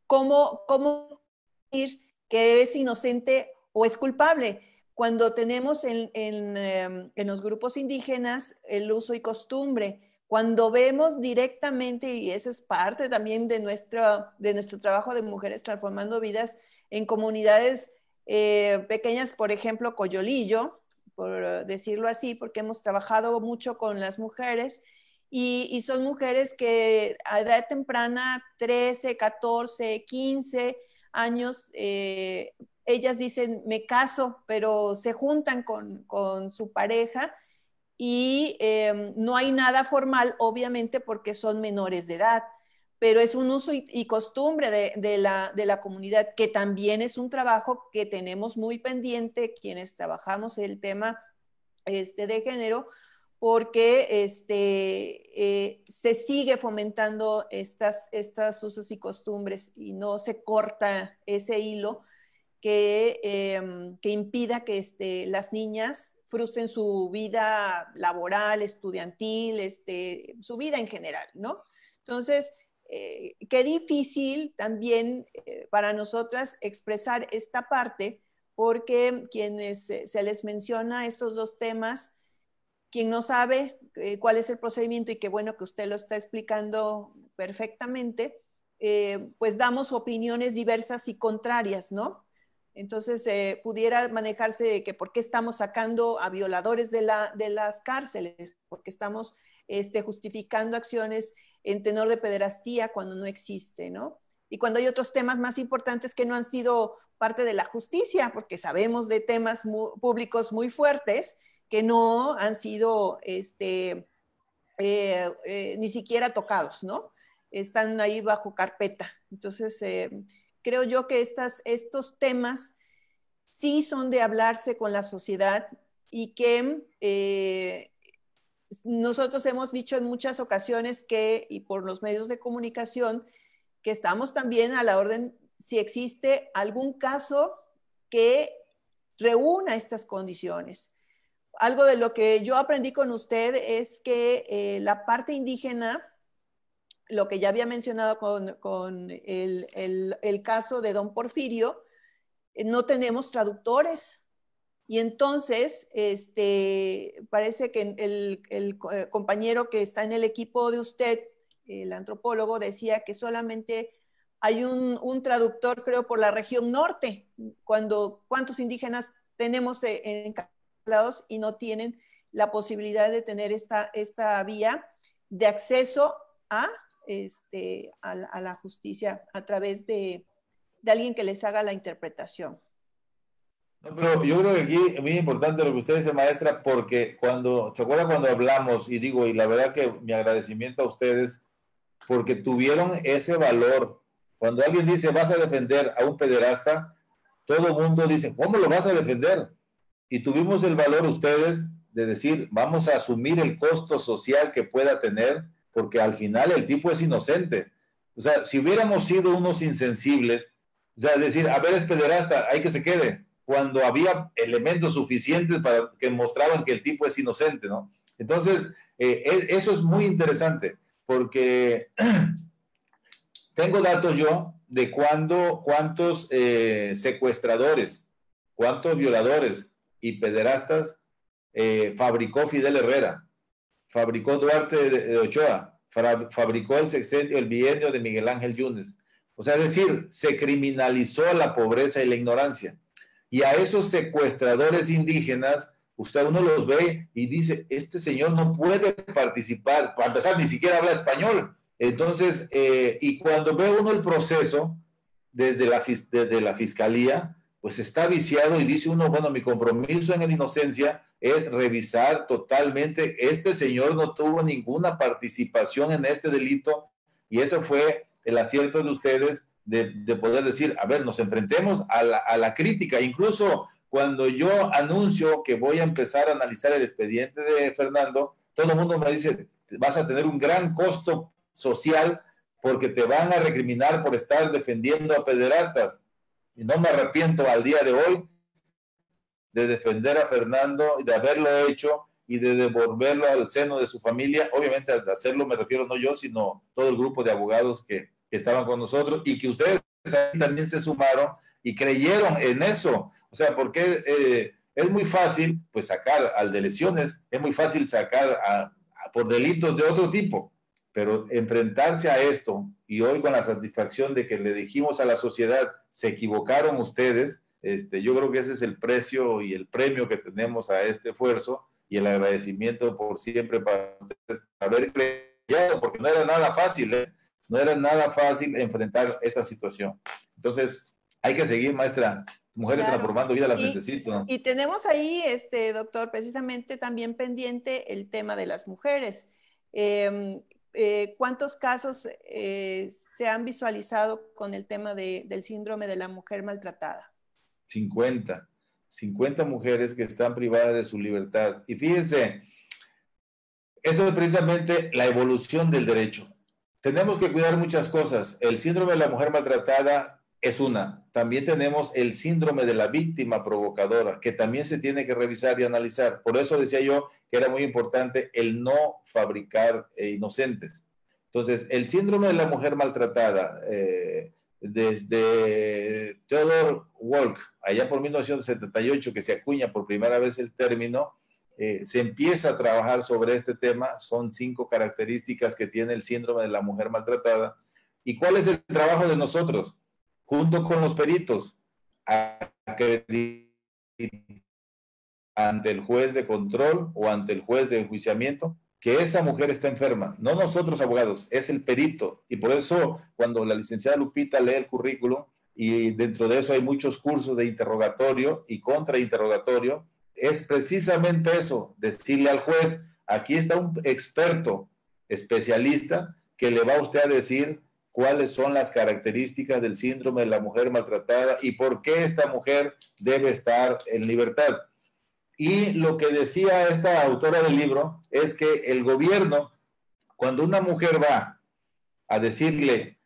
¿cómo decir que es inocente o es culpable? Cuando tenemos en los grupos indígenas el uso y costumbre, cuando vemos directamente, y esa es parte también de nuestro trabajo de Mujeres Transformando Vidas en comunidades pequeñas, por ejemplo, Coyolillo, por decirlo así, porque hemos trabajado mucho con las mujeres y son mujeres que a edad temprana, 13, 14, 15 años, ellas dicen, me caso, pero se juntan con su pareja y no hay nada formal, obviamente, porque son menores de edad, pero es un uso y costumbre de la comunidad, que también es un trabajo que tenemos muy pendiente quienes trabajamos el tema de género, porque se sigue fomentando estas usos y costumbres y no se corta ese hilo que impida que las niñas frustren su vida laboral, estudiantil, su vida en general, ¿no? Entonces, qué difícil también para nosotras expresar esta parte, porque quienes se les menciona estos dos temas, quien no sabe cuál es el procedimiento, y qué bueno que usted lo está explicando perfectamente, pues damos opiniones diversas y contrarias, ¿no? Entonces, pudiera manejarse de que por qué estamos sacando a violadores de las cárceles, porque estamos justificando acciones en tenor de pederastía cuando no existe, ¿no? Y cuando hay otros temas más importantes que no han sido parte de la justicia, porque sabemos de temas públicos muy fuertes que no han sido ni siquiera tocados, ¿no? Están ahí bajo carpeta. Entonces, creo yo que estos temas sí son de hablarse con la sociedad y que nosotros hemos dicho en muchas ocasiones que, y por los medios de comunicación, que estamos también a la orden si existe algún caso que reúna estas condiciones. Algo de lo que yo aprendí con usted es que la parte indígena, lo que ya había mencionado con el caso de don Porfirio, no tenemos traductores. Y entonces, parece que el compañero que está en el equipo de usted, el antropólogo, decía que solamente hay un traductor, creo, por la región norte, cuántos indígenas tenemos encapsulados y no tienen la posibilidad de tener esta vía de acceso a la justicia a través de alguien que les haga la interpretación. No, pero yo creo que aquí es muy importante lo que usted dice, maestra, porque ¿se acuerda cuando hablamos? Y digo, y la verdad que mi agradecimiento a ustedes, porque tuvieron ese valor. Cuando alguien dice, vas a defender a un pederasta, todo el mundo dice, ¿cómo lo vas a defender? Y tuvimos el valor ustedes de decir, vamos a asumir el costo social que pueda tener, porque al final el tipo es inocente. O sea, si hubiéramos sido unos insensibles, o sea, decir, a ver, es pederasta, hay que se quede, cuando había elementos suficientes para que mostraban que el tipo es inocente, ¿no? Entonces, eso es muy interesante, porque tengo datos yo de cuántos secuestradores, cuántos violadores y pederastas fabricó Fidel Herrera, fabricó Duarte de Ochoa, fabricó el bienio de Miguel Ángel Yunes. O sea, es decir, se criminalizó la pobreza y la ignorancia. Y a esos secuestradores indígenas, uno los ve y dice, este señor no puede participar, para empezar, ni siquiera habla español. Entonces, y cuando ve uno el proceso desde la fiscalía, pues está viciado y dice uno, bueno, mi compromiso en la inocencia es revisar totalmente, este señor no tuvo ninguna participación en este delito, y eso fue el acierto de ustedes de poder decir, a ver, nos enfrentemos a la crítica. Incluso cuando yo anuncio que voy a empezar a analizar el expediente de Fernando, todo el mundo me dice, vas a tener un gran costo social porque te van a recriminar por estar defendiendo a pederastas. Y no me arrepiento al día de hoy de defender a Fernando y de haberlo hecho y de devolverlo al seno de su familia. Obviamente, al hacerlo me refiero no yo, sino todo el grupo de abogados que estaban con nosotros y que ustedes también se sumaron y creyeron en eso. O sea, porque es muy fácil pues sacar al de lesiones, es muy fácil sacar por delitos de otro tipo, pero enfrentarse a esto y hoy con la satisfacción de que le dijimos a la sociedad, se equivocaron ustedes, yo creo que ese es el precio y el premio que tenemos a este esfuerzo y el agradecimiento por siempre para ustedes haber creado, porque no era nada fácil, no era nada fácil enfrentar esta situación. Entonces, hay que seguir, maestra. Mujeres claro. Transformando vidas las necesito, ¿no? Y tenemos ahí, doctor, precisamente también pendiente el tema de las mujeres. ¿Cuántos casos se han visualizado con el tema del síndrome de la mujer maltratada? 50 mujeres que están privadas de su libertad. Y fíjense, eso es precisamente la evolución del derecho. Tenemos que cuidar muchas cosas. El síndrome de la mujer maltratada es una. También tenemos el síndrome de la víctima provocadora, que también se tiene que revisar y analizar. Por eso decía yo que era muy importante el no fabricar inocentes. Entonces, el síndrome de la mujer maltratada, desde Theodore Walk, allá por 1978, que se acuña por primera vez el término, se empieza a trabajar sobre este tema. Son 5 características que tiene el síndrome de la mujer maltratada. ¿Y cuál es el trabajo de nosotros? Junto con los peritos, ante el juez de control o ante el juez de enjuiciamiento, que esa mujer está enferma. No nosotros abogados, es el perito. Y por eso, cuando la licenciada Lupita lee el currículum, y dentro de eso hay muchos cursos de interrogatorio y contrainterrogatorio, es precisamente eso, decirle al juez, aquí está un experto, especialista, que le va a usted a decir cuáles son las características del síndrome de la mujer maltratada y por qué esta mujer debe estar en libertad. Y lo que decía esta autora del libro es que el gobierno, cuando una mujer va a decirle,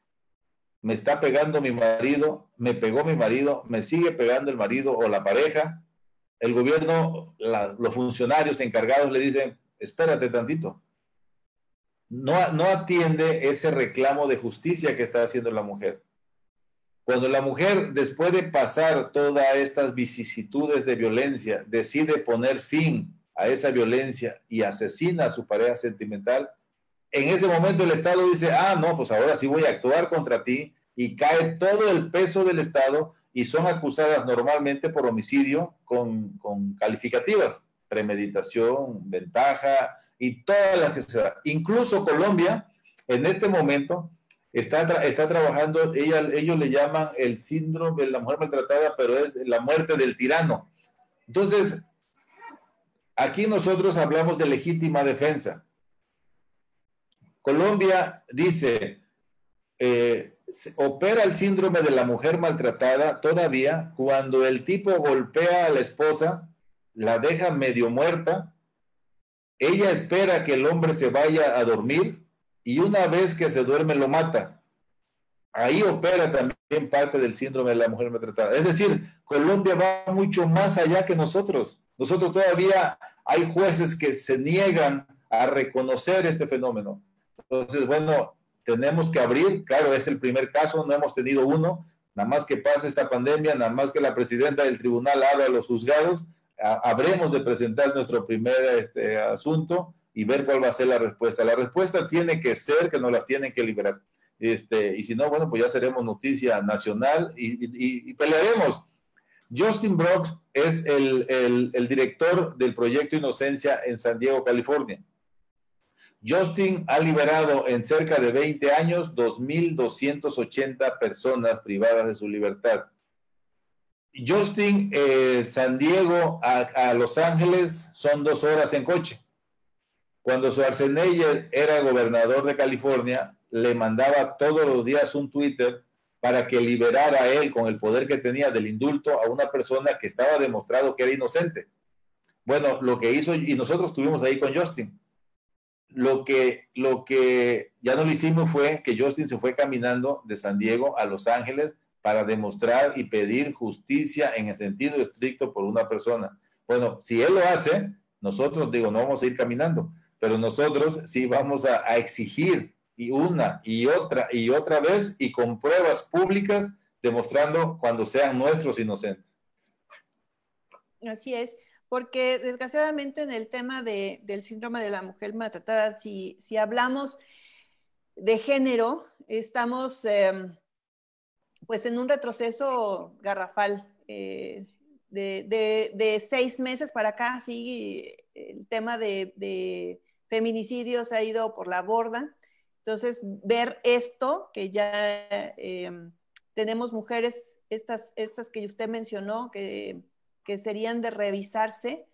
me está pegando mi marido, me pegó mi marido, me sigue pegando el marido o la pareja, el gobierno, los funcionarios encargados le dicen, espérate tantito. No atiende ese reclamo de justicia que está haciendo la mujer. Cuando la mujer, después de pasar todas estas vicisitudes de violencia, decide poner fin a esa violencia y asesina a su pareja sentimental, en ese momento el Estado dice, no, pues ahora sí voy a actuar contra ti, y cae todo el peso del Estado y son acusadas normalmente por homicidio con calificativas, premeditación, ventaja y todas las que se da. Incluso Colombia, en este momento, está trabajando, ellos le llaman el síndrome de la mujer maltratada, pero es la muerte del tirano. Entonces, aquí nosotros hablamos de legítima defensa. Colombia dice, opera el síndrome de la mujer maltratada todavía cuando el tipo golpea a la esposa, la deja medio muerta, ella espera que el hombre se vaya a dormir y una vez que se duerme lo mata. Ahí opera también parte del síndrome de la mujer maltratada. Es decir, Colombia va mucho más allá que nosotros. Nosotros todavía hay jueces que se niegan a reconocer este fenómeno. Entonces, bueno, tenemos que abrir, claro, es el primer caso, no hemos tenido uno, nada más que pase esta pandemia, nada más que la presidenta del tribunal abra los juzgados, habremos de presentar nuestro primer asunto y ver cuál va a ser la respuesta. La respuesta tiene que ser que nos las tienen que liberar. Y si no, bueno, pues ya seremos noticia nacional y pelearemos. Justin Brooks es el director del Proyecto Inocencia en San Diego, California. Justin ha liberado en cerca de 20 años 2.280 personas privadas de su libertad. Justin, San Diego a Los Ángeles son 2 horas en coche. Cuando Schwarzenegger era gobernador de California, le mandaba todos los días un Twitter para que liberara a él, con el poder que tenía del indulto, a una persona que estaba demostrado que era inocente. Bueno, lo que hizo, y nosotros estuvimos ahí con Justin, lo que ya no lo hicimos fue que Justin se fue caminando de San Diego a Los Ángeles para demostrar y pedir justicia en el sentido estricto por una persona. Bueno, si él lo hace, nosotros, no vamos a ir caminando, pero nosotros sí vamos a exigir y una y otra vez y con pruebas públicas demostrando cuando sean nuestros inocentes. Así es, porque desgraciadamente en el tema del síndrome de la mujer maltratada, si hablamos de género, estamos pues en un retroceso garrafal. De 6 meses para acá, sí, el tema de feminicidios ha ido por la borda. Entonces, ver esto, que ya tenemos mujeres, estas que usted mencionó, que serían de revisarse.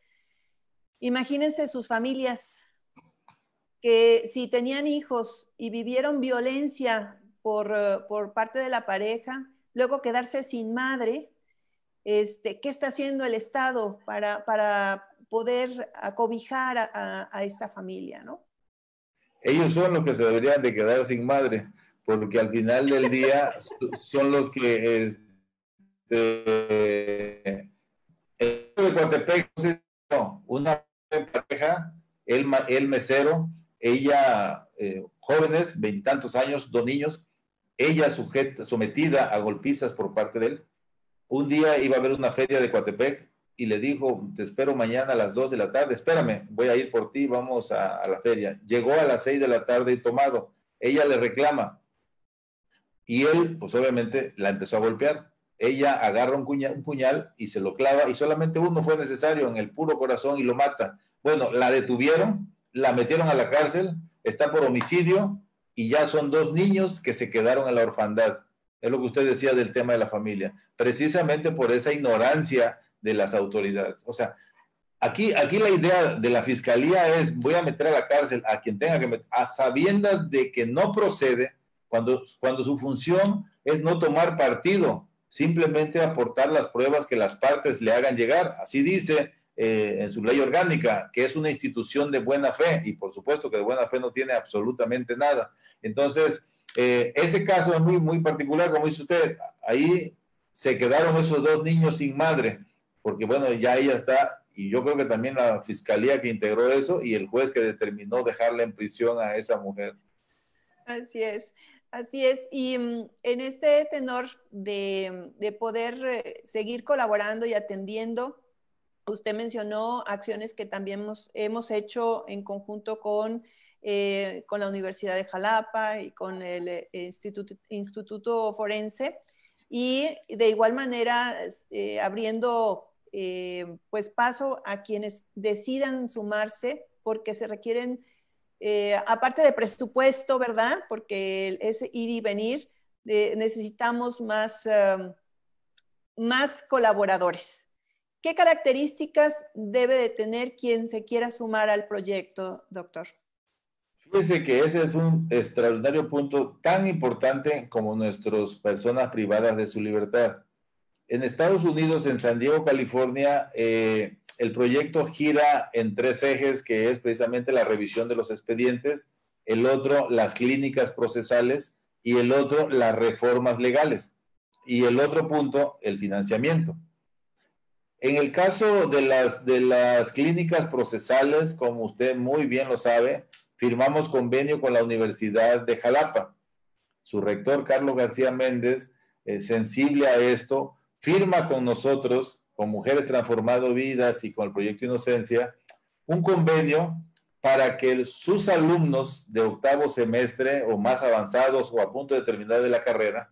Imagínense sus familias, que si tenían hijos y vivieron violencia por parte de la pareja, luego quedarse sin madre, ¿qué está haciendo el Estado para poder acobijar a esta familia, ¿no? Ellos son los que se deberían de quedar sin madre, porque al final del día son los que de Coatepec, una pareja, el mesero, ella, jóvenes, 20 y tantos años, 2 niños, ella sometida a golpizas por parte de él. Un día iba a haber una feria de Coatepec y le dijo, te espero mañana a las 2 de la tarde, espérame, voy a ir por ti, vamos a la feria. Llegó a las 6 de la tarde y tomado. Ella le reclama y él, pues obviamente, la empezó a golpear. Ella agarra un puñal y se lo clava y solamente uno fue necesario en el puro corazón y lo mata. Bueno, la detuvieron, la metieron a la cárcel, está por homicidio y ya son 2 niños que se quedaron en la orfandad. Es lo que usted decía del tema de la familia, precisamente por esa ignorancia de las autoridades. O sea, aquí la idea de la fiscalía es, voy a meter a la cárcel a quien tenga que meter, a sabiendas de que no procede, cuando su función es no tomar partido, simplemente aportar las pruebas que las partes le hagan llegar. Así dice en su ley orgánica, que es una institución de buena fe, y por supuesto que de buena fe no tiene absolutamente nada. Entonces, ese caso es muy, muy particular, como dice usted, ahí se quedaron esos 2 niños sin madre, porque bueno, ya ella está, y yo creo que también la fiscalía que integró eso y el juez que determinó dejarla en prisión a esa mujer. Así es. Así es, y en este tenor de poder seguir colaborando y atendiendo, usted mencionó acciones que también hemos hecho en conjunto con la Universidad de Jalapa y con el Instituto Forense, y de igual manera abriendo pues paso a quienes decidan sumarse, porque se requieren aparte de presupuesto, ¿verdad? Porque es ir y venir, necesitamos más colaboradores. ¿Qué características debe de tener quien se quiera sumar al proyecto, doctor? Fíjese que ese es un extraordinario punto tan importante como nuestras personas privadas de su libertad. En Estados Unidos, en San Diego, California, el proyecto gira en 3 ejes, que es precisamente la revisión de los expedientes, el otro, las clínicas procesales, y el otro, las reformas legales. Y el otro punto, el financiamiento. En el caso de las clínicas procesales, como usted muy bien lo sabe, firmamos convenio con la Universidad de Jalapa. Su rector, Carlos García Méndez, sensible a esto, firma con nosotros, con Mujeres Transformando Vidas y con el Proyecto Inocencia, un convenio para que sus alumnos de 8º semestre o más avanzados o a punto de terminar de la carrera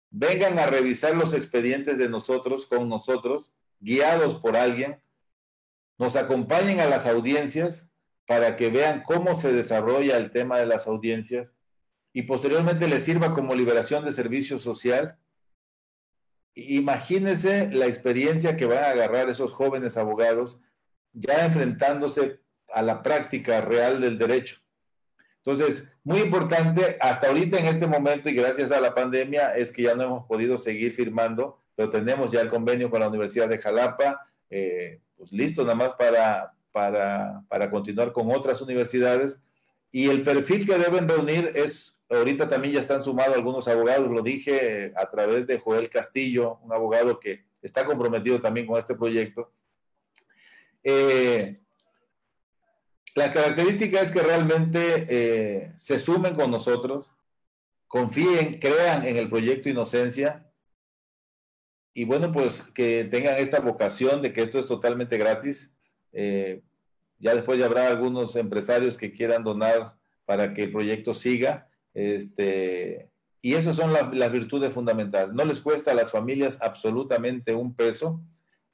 vengan a revisar los expedientes de nosotros, con nosotros, guiados por alguien, nos acompañen a las audiencias para que vean cómo se desarrolla el tema de las audiencias y posteriormente les sirva como liberación de servicio social. Imagínense la experiencia que van a agarrar esos jóvenes abogados ya enfrentándose a la práctica real del derecho. Entonces, muy importante, hasta ahorita en este momento y gracias a la pandemia es que ya no hemos podido seguir firmando, pero tenemos ya el convenio con la Universidad de Jalapa, pues listo nada más para continuar con otras universidades. Y el perfil que deben reunir es, ahorita también ya están sumados algunos abogados, lo dije a través de Joel Castillo, un abogado que está comprometido también con este proyecto. La característica es que realmente se sumen con nosotros, confíen, crean en el proyecto Inocencia y bueno, pues que tengan esta vocación de que esto es totalmente gratis. Ya después ya habrá algunos empresarios que quieran donar para que el proyecto siga. Y esas son las virtudes fundamentales. No les cuesta a las familias absolutamente un peso.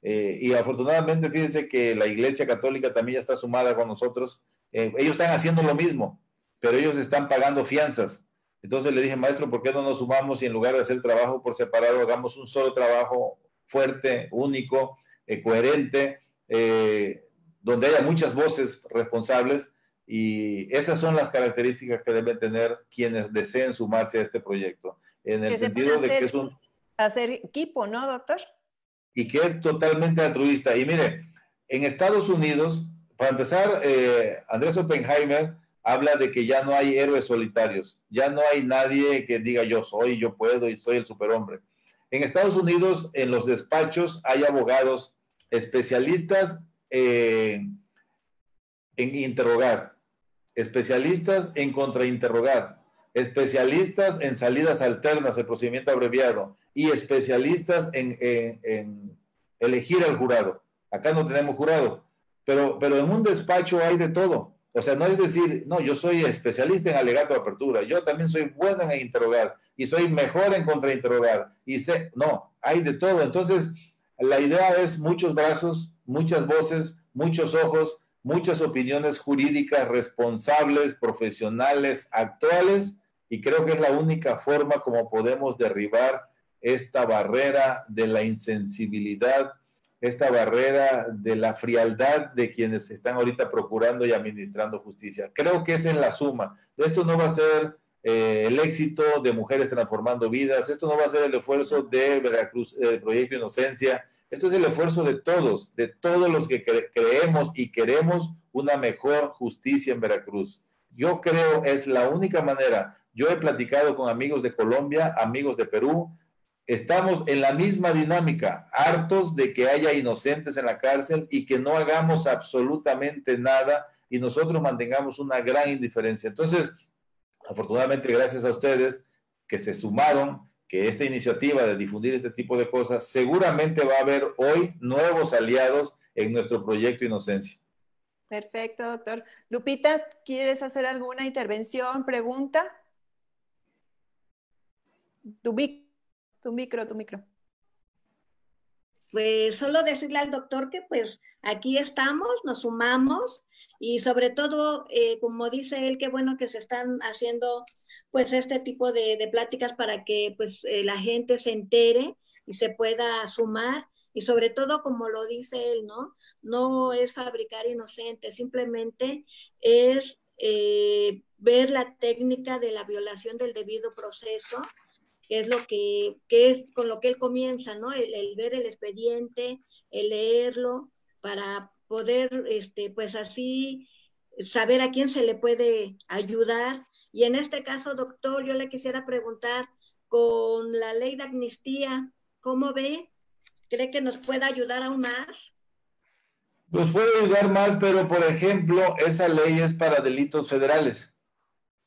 Y afortunadamente, fíjense que la Iglesia Católica también ya está sumada con nosotros. Ellos están haciendo lo mismo, pero ellos están pagando fianzas. Entonces le dije, maestro, ¿por qué no nos sumamos y en lugar de hacer el trabajo por separado, hagamos un solo trabajo fuerte, único, coherente, donde haya muchas voces responsables? Y esas son las características que deben tener quienes deseen sumarse a este proyecto. En el sentido de que es hacer equipo, ¿no, doctor? Y que es totalmente altruista. Y mire, en Estados Unidos, para empezar, Andrés Oppenheimer habla de que ya no hay héroes solitarios, ya no hay nadie que diga yo soy, yo puedo y soy el superhombre. En Estados Unidos, en los despachos hay abogados especialistas en interrogar, especialistas en contrainterrogar, especialistas en salidas alternas, el procedimiento abreviado, y especialistas en elegir al jurado. Acá no tenemos jurado, pero en un despacho hay de todo. O sea, no es decir, no, yo soy especialista en alegato de apertura, yo también soy bueno en interrogar y soy mejor en contrainterrogar. Y sé, no, hay de todo. Entonces, la idea es muchos brazos, muchas voces, muchos ojos, muchas opiniones jurídicas responsables, profesionales, actuales, y creo que es la única forma como podemos derribar esta barrera de la insensibilidad, esta barrera de la frialdad de quienes están ahorita procurando y administrando justicia. Creo que esa es la suma. Esto no va a ser el éxito de Mujeres Transformando Vidas, esto no va a ser el esfuerzo de Veracruz, el Proyecto Inocencia, esto es el esfuerzo de todos los que creemos y queremos una mejor justicia en Veracruz. Yo creo es la única manera. Yo he platicado con amigos de Colombia, amigos de Perú, estamos en la misma dinámica, hartos de que haya inocentes en la cárcel y que no hagamos absolutamente nada y nosotros mantengamos una gran indiferencia. Entonces, afortunadamente, gracias a ustedes que se sumaron, que esta iniciativa de difundir este tipo de cosas, seguramente va a haber hoy nuevos aliados en nuestro proyecto Inocencia. Perfecto, doctor. Lupita, ¿quieres hacer alguna intervención, pregunta? Tu micro. Pues solo decirle al doctor que pues aquí estamos, nos sumamos y sobre todo, como dice él, qué bueno que se están haciendo pues este tipo de pláticas para que pues la gente se entere y se pueda sumar y sobre todo, como lo dice él, ¿no? No es fabricar inocentes, simplemente es ver la técnica de la violación del debido proceso, que es lo que es con lo que él comienza, ¿no? El ver el expediente, el leerlo, para poder, pues así, saber a quién se le puede ayudar. Y en este caso, doctor, yo le quisiera preguntar, con la ley de amnistía, ¿cómo ve? ¿Cree que nos pueda ayudar aún más? Nos puede ayudar más, pero por ejemplo, esa ley es para delitos federales.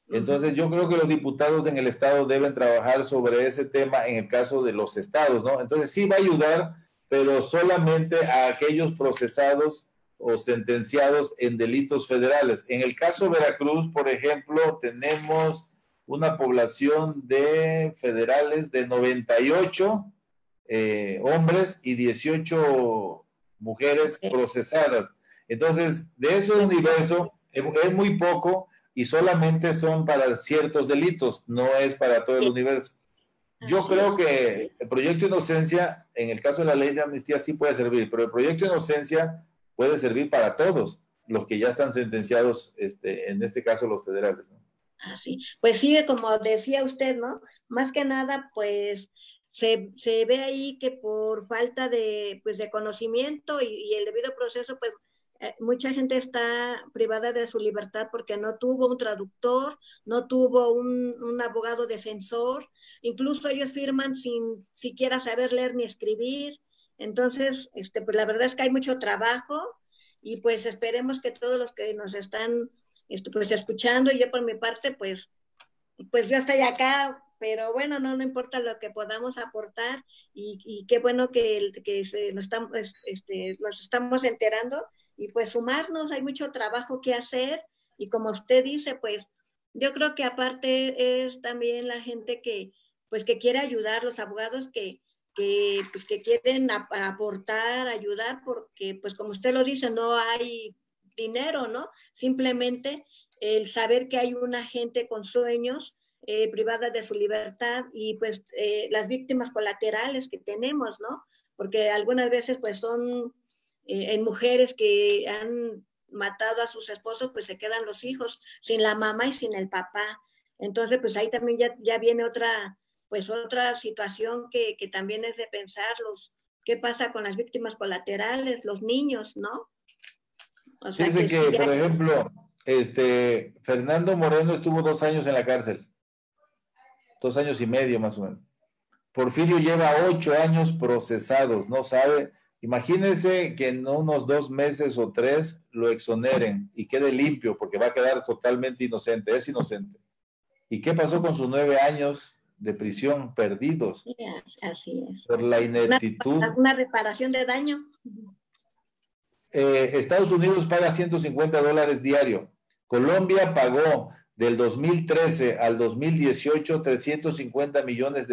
Entonces yo creo que los diputados en el estado deben trabajar sobre ese tema en el caso de los estados, ¿no? Entonces sí va a ayudar, pero solamente a aquellos procesados o sentenciados en delitos federales. En el caso de Veracruz, por ejemplo, tenemos una población de federales de 98 hombres y 18 mujeres procesadas. Entonces, de ese universo es muy poco y solamente son para ciertos delitos, no es para todo el universo. Yo creo que el proyecto Inocencia, en el caso de la ley de amnistía, sí puede servir, pero el proyecto Inocencia puede servir para todos los que ya están sentenciados, en este caso los federales, ¿no? Así, pues sí, como decía usted, ¿no? Más que nada, pues se ve ahí que por falta de, pues, de conocimiento y el debido proceso, pues mucha gente está privada de su libertad porque no tuvo un traductor, no tuvo un abogado defensor, incluso ellos firman sin siquiera saber leer ni escribir. Entonces, pues la verdad es que hay mucho trabajo y pues esperemos que todos los que nos están pues escuchando, y yo por mi parte, pues yo estoy acá, pero bueno, no importa lo que podamos aportar y qué bueno que nos estamos enterando y pues sumarnos, hay mucho trabajo que hacer y como usted dice, pues yo creo que aparte es también la gente que pues que quiere ayudar, los abogados pues, que quieren aportar, ayudar, porque pues como usted lo dice, no hay dinero, ¿no? Simplemente el saber que hay una gente con sueños privada de su libertad y pues las víctimas colaterales que tenemos, ¿no? Porque algunas veces pues son en mujeres que han matado a sus esposos, pues se quedan los hijos sin la mamá y sin el papá. Entonces pues ahí también ya viene otra situación que también es de pensar, qué pasa con las víctimas colaterales, los niños, ¿no? O sea, fíjese que, por ejemplo, Fernando Moreno estuvo 2 años en la cárcel, 2 años y medio más o menos. Porfirio lleva 8 años procesados, no sabe. Imagínense que en unos 2 meses o 3 lo exoneren y quede limpio porque va a quedar totalmente inocente, es inocente. ¿Y qué pasó con sus 9 años de prisión perdidos? Así es. Por la ineptitud. Una reparación de daño. Estados Unidos paga $150 diario. Colombia pagó del 2013 al 2018 $350 millones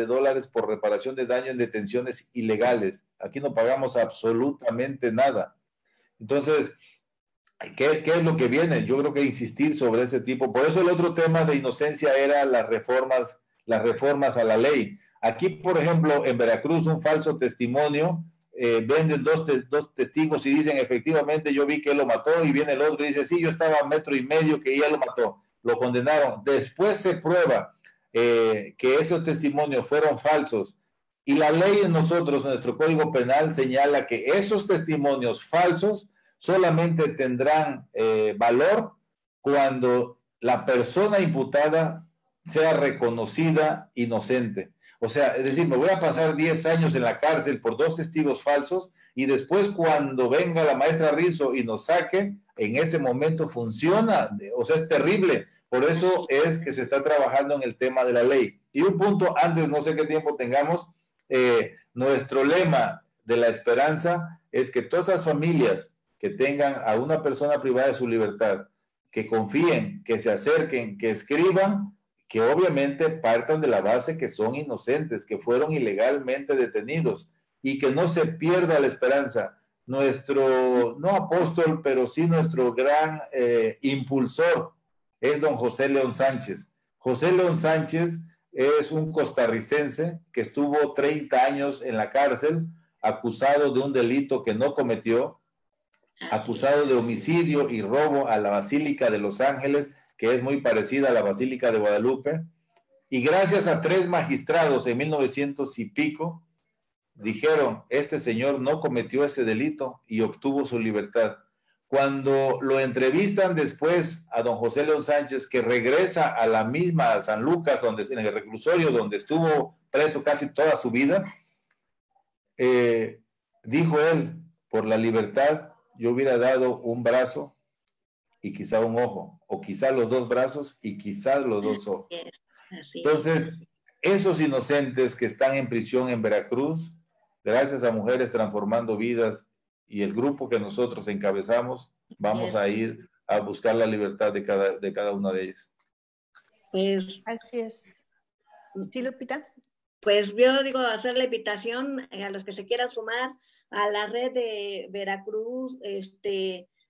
por reparación de daño en detenciones ilegales. Aquí no pagamos absolutamente nada. Entonces, ¿qué es lo que viene? Yo creo que insistir sobre ese tipo. Por eso el otro tema de inocencia era las reformas a la ley. Aquí, por ejemplo, en Veracruz, un falso testimonio, venden dos testigos y dicen, efectivamente, yo vi que él lo mató, y viene el otro y dice, sí, yo estaba a 1,5 metros que ella lo mató. Lo condenaron. Después se prueba que esos testimonios fueron falsos. Y la ley en nosotros, nuestro Código Penal, señala que esos testimonios falsos solamente tendrán valor cuando la persona imputada sea reconocida inocente. O sea, es decir, me voy a pasar 10 años en la cárcel por 2 testigos falsos y después cuando venga la maestra Rizzo y nos saque, en ese momento funciona. O sea, es terrible. Por eso es que se está trabajando en el tema de la ley. Y un punto antes, no sé qué tiempo tengamos, nuestro lema de la esperanza es que todas las familias que tengan a una persona privada de su libertad, que confíen, que se acerquen, que escriban, que obviamente partan de la base que son inocentes, que fueron ilegalmente detenidos y que no se pierda la esperanza. Nuestro, no apóstol, pero sí nuestro gran impulsor es don José León Sánchez. José León Sánchez es un costarricense que estuvo 30 años en la cárcel, acusado de un delito que no cometió, acusado de homicidio y robo a la Basílica de Los Ángeles, que es muy parecida a la Basílica de Guadalupe, y gracias a 3 magistrados en 1900 y pico, dijeron, este señor no cometió ese delito y obtuvo su libertad. Cuando lo entrevistan después a don José León Sánchez, que regresa a la misma San Lucas, en el reclusorio donde estuvo preso casi toda su vida, dijo él, por la libertad yo hubiera dado un brazo y quizá un ojo, o quizá los 2 brazos y quizá los 2 ojos. Entonces, esos inocentes que están en prisión en Veracruz, gracias a Mujeres Transformando Vidas y el grupo que nosotros encabezamos, vamos a ir a buscar la libertad de cada una de ellas. Pues, así es. ¿Sí, Lupita? Pues yo digo, hacer la invitación a los que se quieran sumar a la red de Veracruz,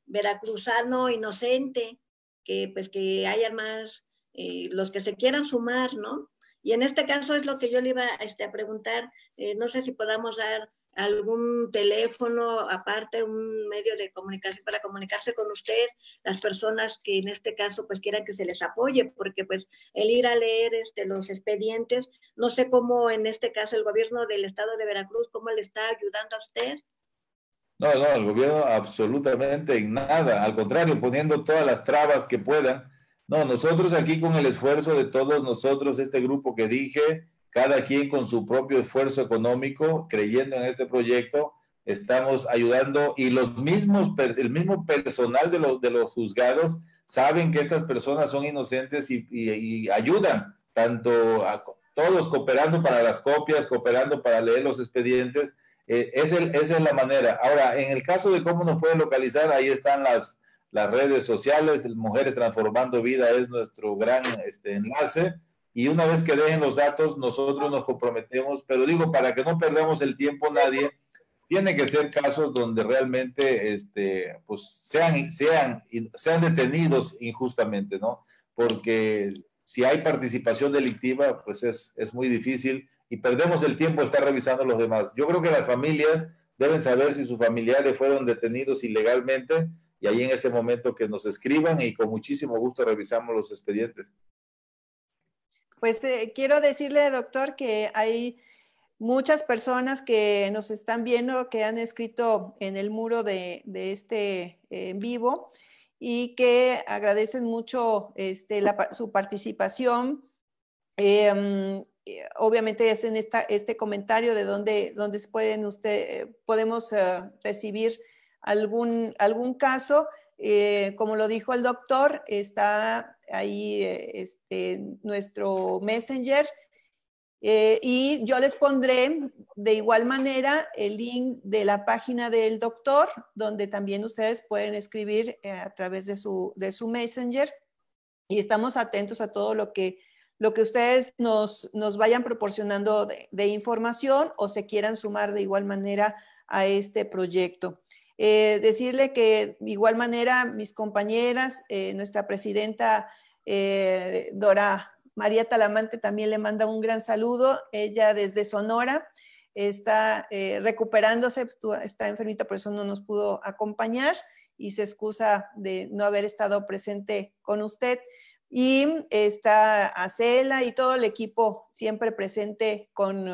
veracruzano inocente, que pues que haya más, los que se quieran sumar, ¿no? Y en este caso es lo que yo le iba a preguntar, no sé si podamos dar algún teléfono, aparte un medio de comunicación para comunicarse con usted, las personas que en este caso pues quieran que se les apoye, porque pues el ir a leer los expedientes, no sé cómo en este caso el gobierno del estado de Veracruz, cómo le está ayudando a usted. No, el gobierno absolutamente en nada, al contrario, poniendo todas las trabas que puedan. No, nosotros aquí con el esfuerzo de todos nosotros, este grupo que dije, cada quien con su propio esfuerzo económico, creyendo en este proyecto, estamos ayudando y el mismo personal de los juzgados saben que estas personas son inocentes y ayudan, tanto a todos cooperando para las copias, cooperando para leer los expedientes. Esa es la manera. Ahora, en el caso de cómo nos pueden localizar, ahí están las redes sociales. Mujeres Transformando Vida es nuestro gran enlace, y una vez que dejen los datos nosotros nos comprometemos, pero digo, para que no perdamos el tiempo nadie, tiene que ser casos donde realmente pues sean detenidos injustamente, ¿no? Porque si hay participación delictiva, pues es muy difícil y perdemos el tiempo de estar revisando los demás. Yo creo que las familias deben saber si sus familiares fueron detenidos ilegalmente, y ahí en ese momento que nos escriban y con muchísimo gusto revisamos los expedientes. Pues quiero decirle, doctor, que hay muchas personas que nos están viendo, que han escrito en el muro de este en vivo, y que agradecen mucho su participación. Obviamente es en este comentario de donde podemos recibir algún caso. Como lo dijo el doctor, está ahí nuestro Messenger, y yo les pondré de igual manera el link de la página del doctor, donde también ustedes pueden escribir a través de su Messenger, y estamos atentos a todo lo que ustedes nos vayan proporcionando de información o se quieran sumar de igual manera a este proyecto. Decirle que de igual manera mis compañeras, nuestra presidenta Dora María Talamante también le manda un gran saludo. Ella desde Sonora está recuperándose, está enfermita, por eso no nos pudo acompañar y se excusa de no haber estado presente con usted. Y está Acela y todo el equipo siempre presente con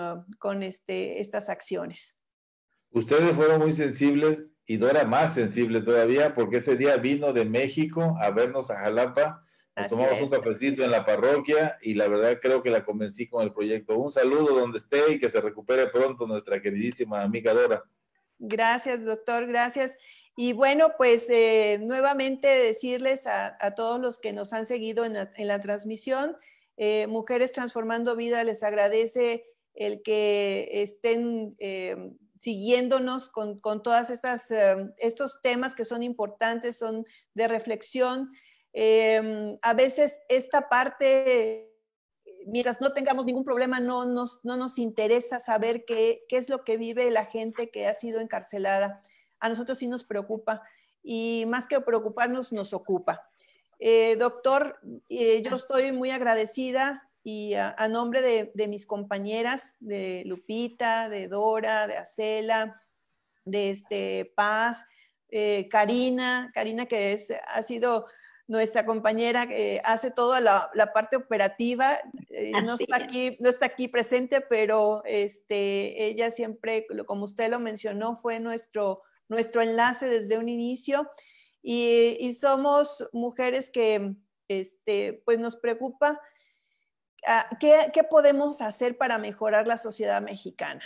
estas acciones. Ustedes fueron muy sensibles y Dora más sensible todavía, porque ese día vino de México a vernos a Jalapa. Nos tomamos un cafecito en la parroquia y la verdad creo que la convencí con el proyecto. Un saludo donde esté y que se recupere pronto nuestra queridísima amiga Dora. Gracias, doctor, gracias. Y bueno, pues nuevamente decirles a todos los que nos han seguido en la transmisión, Mujeres Transformando Vida les agradece el que estén siguiéndonos con todas estos temas que son importantes, son de reflexión. A veces esta parte, mientras no tengamos ningún problema, no nos interesa saber qué es lo que vive la gente que ha sido encarcelada. A nosotros sí nos preocupa y más que preocuparnos, nos ocupa. Doctor, yo estoy muy agradecida y a nombre de mis compañeras, de Lupita, de Dora, de Acela, de Paz, Karina que ha sido nuestra compañera que hace toda la parte operativa, no está aquí presente, pero ella siempre, como usted lo mencionó, fue nuestro enlace desde un inicio y somos mujeres que pues nos preocupa ¿qué podemos hacer para mejorar la sociedad mexicana?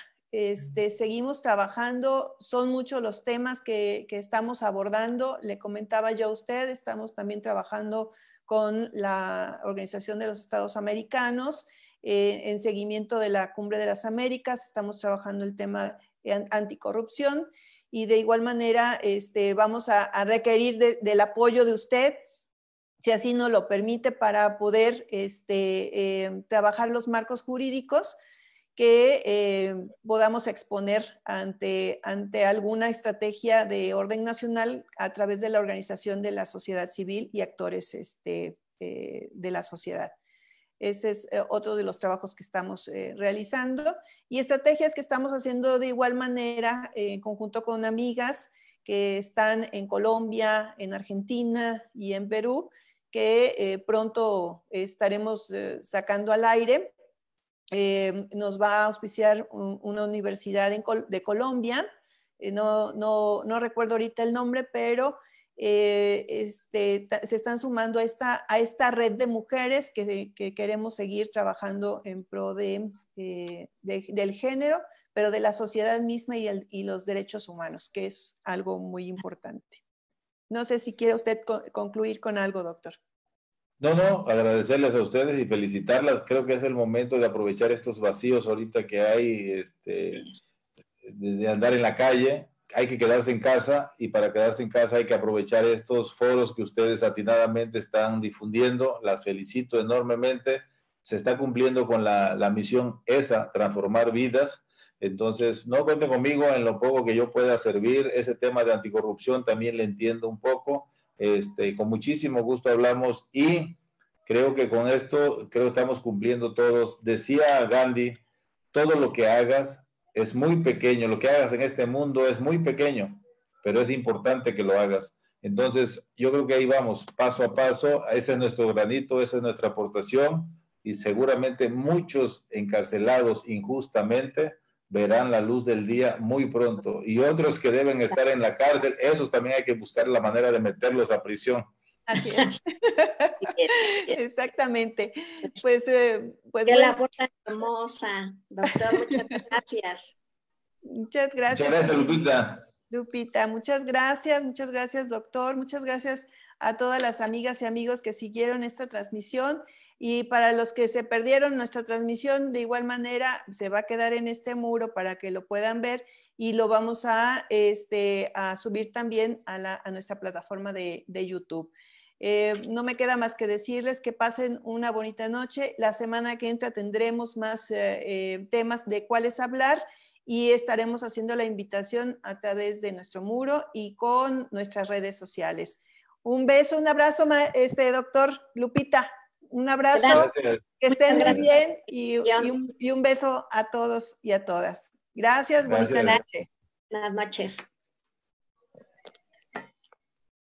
Seguimos trabajando, son muchos los temas que estamos abordando. Le comentaba yo a usted, estamos también trabajando con la Organización de los Estados Americanos en seguimiento de la Cumbre de las Américas. Estamos trabajando el tema anticorrupción y de igual manera vamos a requerir del apoyo de usted, si así nos lo permite, para poder trabajar los marcos jurídicos que podamos exponer ante alguna estrategia de orden nacional a través de la organización de la sociedad civil y actores de la sociedad. Ese es otro de los trabajos que estamos realizando y estrategias que estamos haciendo de igual manera en conjunto con amigas que están en Colombia, en Argentina y en Perú, que pronto estaremos sacando al aire. Nos va a auspiciar una universidad de Colombia, no recuerdo ahorita el nombre, pero se están sumando a esta red de mujeres que queremos seguir trabajando en pro del género, pero de la sociedad misma y los derechos humanos, que es algo muy importante. No sé si quiere usted concluir con algo, doctor. No, agradecerles a ustedes y felicitarlas. Creo que es el momento de aprovechar estos vacíos ahorita que hay, de andar en la calle. Hay que quedarse en casa y para quedarse en casa hay que aprovechar estos foros que ustedes atinadamente están difundiendo. Las felicito enormemente. Se está cumpliendo con la misión esa, transformar vidas. Entonces, no cuenten conmigo en lo poco que yo pueda servir. Ese tema de anticorrupción también le entiendo un poco. Con muchísimo gusto hablamos y creo que con esto estamos cumpliendo todos. Decía Gandhi, todo lo que hagas es muy pequeño, lo que hagas en este mundo es muy pequeño, pero es importante que lo hagas. Entonces, yo creo que ahí vamos, paso a paso. Ese es nuestro granito, esa es nuestra aportación y seguramente muchos encarcelados injustamente verán la luz del día muy pronto. Y otros que deben estar en la cárcel, esos también hay que buscar la manera de meterlos a prisión. Así es. Exactamente. Pues qué labor tan hermosa, doctor. Muchas gracias. Muchas gracias. Muchas gracias, Lupita. Lupita, muchas gracias, doctor. Muchas gracias a todas las amigas y amigos que siguieron esta transmisión. Y para los que se perdieron nuestra transmisión, de igual manera se va a quedar en este muro para que lo puedan ver y lo vamos a subir también a nuestra plataforma de YouTube. No me queda más que decirles que pasen una bonita noche. La semana que entra tendremos más temas de cuáles hablar y estaremos haciendo la invitación a través de nuestro muro y con nuestras redes sociales. Un beso, un abrazo, doctor Lupita. Un abrazo, gracias. Que estén muy bien y un beso a todos y a todas. Gracias, bonita noche. Buenas noches.